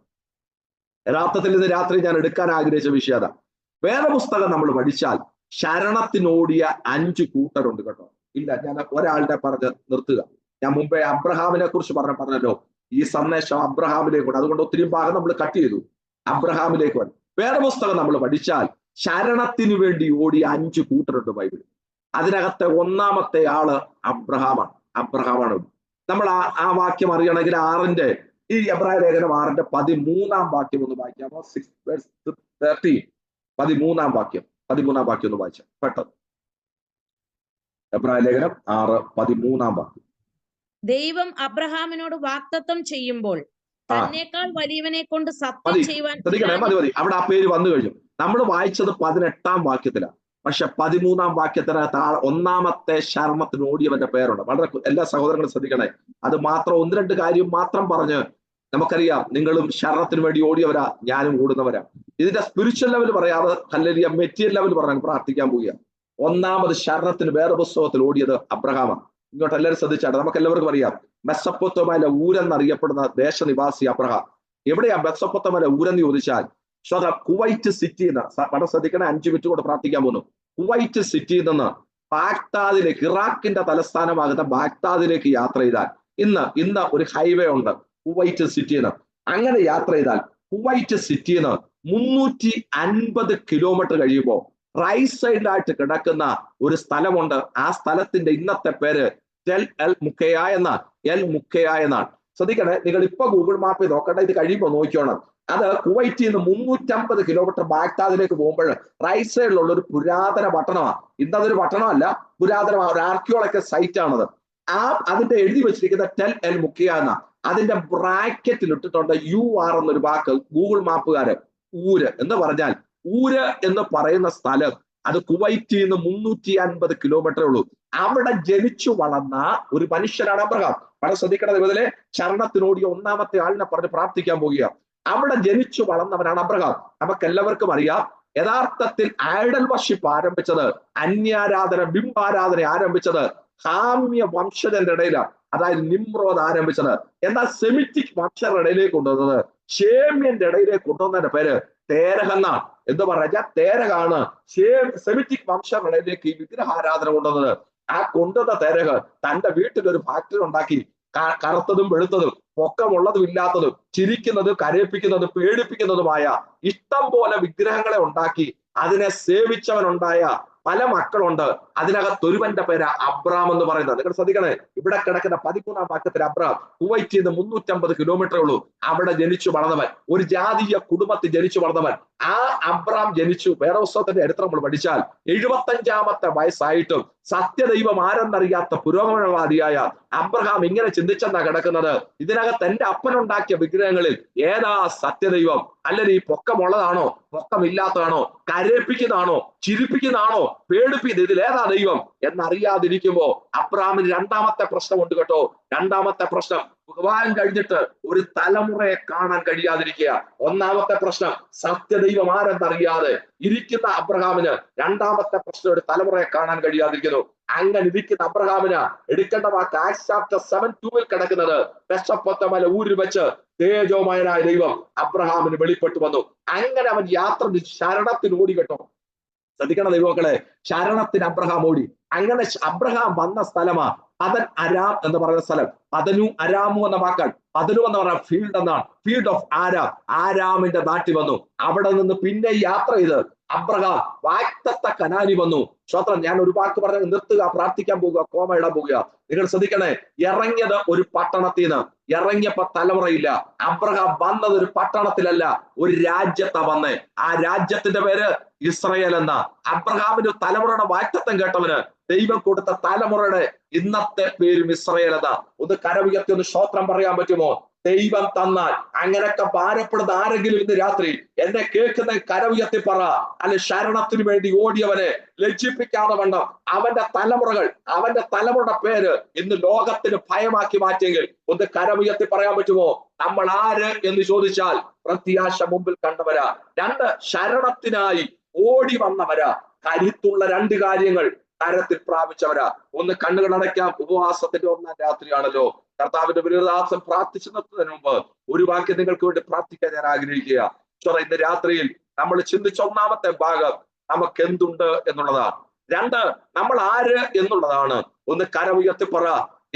യഥാർത്ഥത്തിൽ ഇന്ന് രാത്രി ഞാൻ എടുക്കാൻ ആഗ്രഹിച്ച വിഷയത, വേദപുസ്തകം നമ്മൾ പഠിച്ചാൽ ശരണത്തിനോടിയ 5 കൂട്ടരുണ്ട് കേട്ടോ. ഇല്ല, ഞാൻ ഒരാളുടെ പറഞ്ഞ് നിർത്തുക. ഞാൻ മുമ്പേ അബ്രഹാമിനെ കുറിച്ച് പറഞ്ഞല്ലോ. ഈ സന്ദേശം അബ്രഹാമിലേക്കുണ്ട്, അതുകൊണ്ട് ഒത്തിരി ഭാഗം നമ്മൾ കട്ട് ചെയ്തു. അബ്രഹാമിലേക്ക് വന്നു. വേദപുസ്തകം നമ്മൾ പഠിച്ചാൽ ശരണത്തിന് വേണ്ടി ഓടിയ 5 കൂട്ടരുണ്ട് ബൈബിളിൽ. അതിനകത്തെ 1ാമത്തെ ആള് അബ്രഹാമാണ്. നമ്മൾ ആ വാക്യം അറിയണമെങ്കിൽ 6 ഈ എബ്രായ ലേഖനം 6 13 വാക്യം ഒന്ന് വായിക്കാമോ? 6:13 13 വാക്യം ഒന്ന് വായിച്ച പെട്ടെന്ന്. എബ്രായ ലേഖനം 6:13 വാക്യം. ദൈവം അബ്രഹാമിനോട് വാഗ്ദത്തം ചെയ്യുമ്പോൾ തന്നേക്കാൾ വലിയവനെ കൊണ്ട് സത്യം ചെയ്യുവാൻ. മതി. അവിടെ ആ പേര് വന്നു കഴിഞ്ഞു. നമ്മൾ വായിച്ചത് 18 വാക്യത്തിലാണ്. പക്ഷെ 13 വാക്യത്തിനകത്ത് 1ാമത്തെ ശരണത്തിന് ഓടിയവന്റെ പേരുണ്ട്. വളരെ എല്ലാ സഹോദരങ്ങളും ശ്രദ്ധിക്കണേ. അത് മാത്രം 1-2 കാര്യം മാത്രം പറഞ്ഞ് നമുക്കറിയാം, നിങ്ങളും ശരണത്തിന് വേണ്ടി ഓടിയവരാ, ഞാനും ഓടുന്നവരാ. ഇതിന്റെ സ്പിരിച്വൽ ലെവൽ പറയാതെ ഹല്ലേലൂയ മെറ്റീരിയൽ ലെവൽ പറഞ്ഞാൽ പ്രാർത്ഥിക്കാൻ പോവുക. 1ാമത് ശരണത്തിന് വേറെ പുസ്തകത്തിൽ ഓടിയത് അബ്രഹാമാണ്. ഇങ്ങോട്ട് എല്ലാവരും ശ്രദ്ധിച്ചാട്ടെ. നമുക്ക് എല്ലാവർക്കും അറിയാം, മെസ്സപ്പൊത്തോമയിലെ ഊരെന്നറിയപ്പെടുന്ന ദേശനിവാസി അബ്രഹാം. എവിടെയാ മെസ്സപ്പൊത്തോമയിലെ ഊരെന്ന് ചോദിച്ചാൽ, കുവൈറ്റ് സിറ്റിയിൽ നിന്ന്, വളരെ ശ്രദ്ധിക്കണേ, 5 മിനിറ്റ് കൂടെ പ്രാർത്ഥിക്കാൻ പോകുന്നു. കുവൈറ്റ് സിറ്റിയിൽ നിന്ന് ബാഗ്ദാദിലേക്ക്, ഇറാഖിന്റെ തലസ്ഥാനമാകുന്ന ബാഗ്ദാദിലേക്ക് യാത്ര ചെയ്താൽ ഇന്ന് ഒരു ഹൈവേ ഉണ്ട് കുവൈറ്റ് സിറ്റിയിൽ നിന്ന്. അങ്ങനെ യാത്ര ചെയ്താൽ കുവൈറ്റ് സിറ്റിയിൽ നിന്ന് 350 കിലോമീറ്റർ കഴിയുമ്പോൾ റൈറ്റ് സൈഡിലായിട്ട് കിടക്കുന്ന ഒരു സ്ഥലമുണ്ട്. ആ സ്ഥലത്തിന്റെ ഇന്നത്തെ പേര് എൽ മുക്കയ എന്നാണ്. ശ്രദ്ധിക്കണേ, നിങ്ങൾ ഇപ്പൊ ഗൂഗിൾ മാപ്പിൽ നോക്കട്ടെ, ഇത് കഴിയുമ്പോൾ നോക്കിയോണം. അത് കുവൈറ്റിൽ നിന്ന് 350 കിലോമീറ്റർ ബാഗ്ദാദിലേക്ക് പോകുമ്പോൾ റൈറ്റ് സൈഡിലുള്ള ഒരു പുരാതന പട്ടണമാണ്. ഇന്നതൊരു പട്ടണമല്ല, പുരാതനമായ ഒരു ആർക്കിയോളജിക്കൽ സൈറ്റ് ആണത്. അതിന്റെ എഴുതി വെച്ചിരിക്കുന്ന ടെൽ എൽ മുക്കിയ എന്ന അതിന്റെ ബ്രാക്കറ്റിൽ ഇട്ടിട്ടുണ്ട് UR എന്നൊരു വാക്ക്. ഗൂഗിൾ മാപ്പുകാര് ഊര് എന്ന് പറഞ്ഞാൽ, ഊര് എന്ന് പറയുന്ന സ്ഥലം അത് കുവൈറ്റിൽ നിന്ന് 350 കിലോമീറ്ററേ ഉള്ളൂ. അവിടെ ജനിച്ചു വളർന്ന ഒരു മനുഷ്യനാണ് അബ്രഹാം. വളരെ ശ്രദ്ധിക്കണം. ഇതിലെ ചരണത്തിനോടിയ ഒന്നാമത്തെ ആളിനെ പറഞ്ഞ് പ്രാർത്ഥിക്കാൻ പോകുക. അവിടെ ജനിച്ചു വളർന്നവനാണ് അബ്രഹാം. നമുക്ക് എല്ലാവർക്കും അറിയാം, യഥാർത്ഥത്തിൽ ഐഡൽ വർഷിപ്പ് ആരംഭിച്ചത്, അന്യാരാധന, ബിംബാരാധന ആരംഭിച്ചത് ഹാമ്യ വംശജന്റെ ഇടയിലാണ്. അതായത് നിമ്രോദ് ആരംഭിച്ചത്. എന്നാൽ സെമിറ്റിക് വംശജരുടെ ഇടയിലേക്ക് കൊണ്ടുവന്നത്, ഷേമ്യന്റെ ഇടയിലേക്ക് കൊണ്ടുവന്നതിന്റെ പേര് തേരഹ് എന്നാണ്. എന്ന് പറഞ്ഞാൽ തേരഹാണ് സെമിറ്റിക് വംശജരുടെ ഇടയിലേക്ക് ഈ വിഗ്രഹാരാധന കൊണ്ടുവന്നത്. ആ കൊണ്ടുവന്ന തേരഹ് തന്റെ വീട്ടിലൊരു ഫാക്ടറി ഉണ്ടാക്കി. കറുത്തതും വെളുത്തതും പൊക്കമുള്ളതും ഇല്ലാത്തതും ചിരിക്കുന്നതും കരയിപ്പിക്കുന്നതും പേടിപ്പിക്കുന്നതുമായ ഇഷ്ടം പോലെ വിഗ്രഹങ്ങളെ ഉണ്ടാക്കി അതിനെ സേവിച്ചവനുണ്ടായ പല മക്കളുണ്ട്. അതിനകത്തൊരുവന്റെ പേര് അബ്രാം എന്ന് പറയുന്നത്. നിങ്ങൾ ശ്രദ്ധിക്കണേ, ഇവിടെ കിടക്കുന്ന 13-ാം വാക്യത്തിൽ അബ്രാം കുവൈറ്റിൽ നിന്ന് 350 കിലോമീറ്റർ ഉള്ളൂ. അവിടെ ജനിച്ചു വളർന്നവൻ, ഒരു ജാതീയ കുടുംബത്തിൽ ജനിച്ചു വളർന്നവൻ. ആ അബ്രാം ജനിച്ചു. വേദപുസ്തകത്തിന്റെ ചരിത്രം നമ്മൾ പഠിച്ചാൽ 75-ാമത്തെ വയസ്സായിട്ടും സത്യദൈവം ആരെന്നറിയാത്ത പുരോഗമനവാദിയായ അബ്രഹാം ഇങ്ങനെ ചിന്തിച്ചെന്നാ കിടക്കുന്നത്, ഇതിനകത്ത് എന്റെ അപ്പനുണ്ടാക്കിയ വിഗ്രഹങ്ങളിൽ ഏതാ സത്യദൈവം? അല്ലെങ്കിൽ ഈ പൊക്കമുള്ളതാണോ പൊക്കമില്ലാത്തതാണോ, കരയിപ്പിക്കുന്നതാണോ ചിരിപ്പിക്കുന്നതാണോ പേടിപ്പിക്കുന്നത്, ഇതിലേതാ ദൈവം എന്നറിയാതിരിക്കുമ്പോ അബ്രഹാമിന് രണ്ടാമത്തെ പ്രശ്നമുണ്ട് കേട്ടോ. രണ്ടാമത്തെ പ്രശ്നം, ഭഗവാൻ കഴിഞ്ഞിട്ട് ഒരു തലമുറയെ കാണാൻ കഴിയാതിരിക്കുക. ഒന്നാമത്തെ പ്രശ്നം സത്യദൈവം ആരെന്നറിയാതെ ഇരിക്കുന്ന അബ്രഹാമിന് രണ്ടാമത്തെ പ്രശ്നം ഒരു തലമുറയെ കാണാൻ കഴിയാതിരിക്കുന്നു. അങ്ങനെ ഇരിക്കുന്ന അബ്രഹാമിന് എടുക്കേണ്ട വാക്ക് ആക്ട്സ് ചാപ്റ്റർ 7:2 കിടക്കുന്നത്, പെസപ്പൊത്തമല ഊരിൽ വെച്ച് തേജോമയനായ ദൈവം അബ്രഹാമിന് വെളിപ്പെട്ടു വന്നു. അങ്ങനെ അവൻ യാത്ര ശരണത്തിന് ഓടി കേട്ടോ. ശ്രദ്ധിക്കണം ദൈവമക്കളെ, ശരണത്തിന് അബ്രഹാം ഓടി. അങ്ങനെ അബ്രഹാം വന്ന സ്ഥലമാ പദൻ അരാം എന്ന് പറയുന്ന സ്ഥലം. പദനു അരാമു എന്ന വാക്കാണ്. പദനു എന്ന് പറഞ്ഞ ഫീൽഡ് എന്നാണ്. ഫീൽഡ് ഓഫ് ആരാം, ആരാമിന്റെ നാട്ടിൽ വന്നു. അവിടെ നിന്ന് പിന്നെ യാത്ര ചെയ്ത് അബ്രഹാം വാഗ്ദത്ത കനാനി വന്നു. ശ്രോത്രം, ഞാൻ ഒരു വാക്ക് പറഞ്ഞ് നിർത്തുക, പ്രാർത്ഥിക്കാൻ പോകുക, കോമ ഇടാൻ പോകുക. നിങ്ങൾ ശ്രദ്ധിക്കണേ, ഇറങ്ങിയത് ഒരു പട്ടണത്തിൽ നിന്ന്. ഇറങ്ങിയപ്പോ തലമുറയില്ല. അബ്രഹാം വന്നത് ഒരു പട്ടണത്തിലല്ല, ഒരു രാജ്യത്താ വന്നേ. ആ രാജ്യത്തിന്റെ പേര് ഇസ്രയേൽ എന്ന. അബ്രഹാമിന്റെ തലമുറയുടെ വാഗ്ദത്തം കേട്ടവന് ദൈവം കൊടുത്ത തലമുറയുടെ ഇന്നത്തെ പേരും ഇസ്രയേൽ എന്ന. ഒന്ന് കരമുയർത്തി ഒന്ന് സ്തോത്രം പറയാൻ പറ്റുമോ? ദൈവം തന്നാൽ അങ്ങനെയൊക്കെ ഭാരപ്പെടുന്ന ആരെങ്കിലും ഇന്ന് രാത്രി എന്നെ കേൾക്കുന്ന കരമുയർത്തി പറ. അല്ലെ ശരണത്തിന് വേണ്ടി ഓടിയവനെ ലജ്ജിപ്പിക്കാതെ വണ്ണം അവന്റെ തലമുറകൾ, അവന്റെ തലമുറയുടെ പേര് ഇന്ന് ലോകത്തിന് ഭയമാക്കി മാറ്റിയെങ്കിൽ ഒന്ന് കരമുയർത്തി പറയാൻ പറ്റുമോ? നമ്മൾ ആര് എന്ന് ചോദിച്ചാൽ പ്രത്യാശ മുമ്പിൽ കണ്ടവരാ. രണ്ട്, ശരണത്തിനായി ഓടി വന്നവരാ. കരുത്തുള്ള രണ്ട് കാര്യങ്ങൾ കരത്തിൽ പ്രാപിച്ചവരാ. ഒന്ന്, കണ്ണുകൾ അടയ്ക്കാം. ഉപവാസത്തിന്റെ 1-ാം രാത്രിയാണല്ലോ. കർത്താവിന്റെ ബലിദാസം പ്രാർത്ഥിച്ചു നിർത്തുന്നതിന് മുമ്പ് ഒരു വാക്യം നിങ്ങൾക്ക് വേണ്ടി പ്രാർത്ഥിക്കാൻ ഞാൻ ആഗ്രഹിക്കുക. ഇന്ന് രാത്രിയിൽ നമ്മൾ ചിന്തിച്ച ഒന്നാമത്തെ ഭാഗം നമുക്ക് എന്തുണ്ട് എന്നുള്ളതാണ്. രണ്ട്, നമ്മൾ ആര് എന്നുള്ളതാണ്. ഒന്ന് കരമുയർത്തി പറ,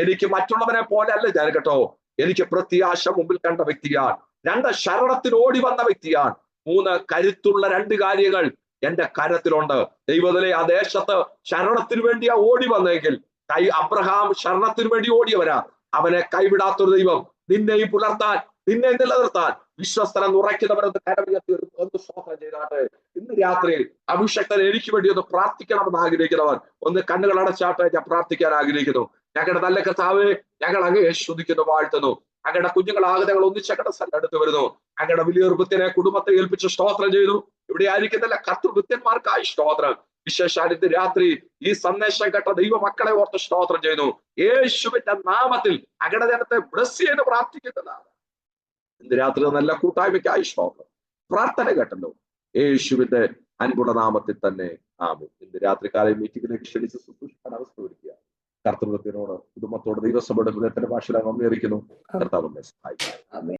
എനിക്ക് മറ്റുള്ളവനെ പോലെ അല്ല ഞാൻ കേട്ടോ. എനിക്ക് പ്രത്യാശ മുമ്പിൽ കണ്ട വ്യക്തിയാണ്. രണ്ട്, ശരണത്തിന് ഓടി വന്ന വ്യക്തിയാണ്. മൂന്ന്, കരുത്തുള്ള രണ്ട് കാര്യങ്ങൾ എന്റെ കരത്തിലുണ്ട്. ദൈവത്തിലെ ആ ദേശത്ത് ശരണത്തിന് വേണ്ടിയാ ഓടി വന്നെങ്കിൽ അബ്രഹാം ശരണത്തിന് വേണ്ടി ഓടിയവരാ. അവനെ കൈവിടാത്തൊരു ദൈവം നിന്നെയും പുലർത്താൻ, നിന്നെ നിലനിർത്താൻ വിശ്വസ്തനം ഉറയ്ക്കുന്നവരൊന്ന് കരമുയർത്തി ഒന്ന് സ്തോത്രം ചെയ്താട്ടെ. ഇന്ന് രാത്രി അഭിഷക്തൻ എനിക്ക് വേണ്ടി ഒന്ന് പ്രാർത്ഥിക്കണമെന്ന് ആഗ്രഹിക്കുന്നവർ ഒന്ന് കണ്ണുകൾ അടച്ചാട്ടെ. ഞാൻ പ്രാർത്ഥിക്കാൻ ആഗ്രഹിക്കുന്നു. ഞങ്ങളുടെ നല്ല കർത്താവേ, ഞങ്ങൾ അങ്ങയെ സ്തുതിക്കുന്നു, വാഴ്ത്തുന്നു. അങ്ങയുടെ കുഞ്ഞുങ്ങളാകുന്നങ്ങൾ ഒന്നിച്ചങ്ങടെ സ്ഥലം അടുത്ത് വരുന്നു. അങ്ങയുടെ വലിയ വൃത്തിനെ കുടുംബത്തെ ഏൽപ്പിച്ച് സ്തോത്രം ചെയ്തു. ഇവിടെ ആയിരിക്കുന്നില്ല കർത്തൃവൃത്യന്മാർക്കായി സ്തോത്രം. വിശേഷാൽ ഇന്ന് രാത്രി ഈ സന്ദേശം കേട്ട ദൈവമക്കളെ ഓർത്ത് സ്തോത്രം ചെയ്യുന്നു. യേശുവിന്റെ നാമത്തിൽ അങ്ങയുടെ ജനത്തെ ബ്ലസ് ചെയ്ത് പ്രാർത്ഥിക്കുന്നതാണ്. ഇന്ന് രാത്രി നല്ല കൂട്ടായ്മയ്ക്കായി സ്തോത്രം. പ്രാർത്ഥന കേട്ടല്ലോ യേശുവിന്റെ അൻപുള്ള നാമത്തിൽ തന്നെ ആമേൻ. ഇന്ന് രാത്രി കാലം മീറ്റിംഗിലേക്ക് ക്ഷണിച്ച് ശുശ്രൂഷിക്കാൻ അവസ്ഥ ഒരുക്കുക. കർത്തൃവൃത്തിനോട് കുടുംബത്തോട് ദൈവസഭയുടെ ഹൃദയത്തിന്റെ ഭാഷയിൽ നന്ദി അറിയിക്കുന്നു. കർത്താവിനെ സഹായിക്കും.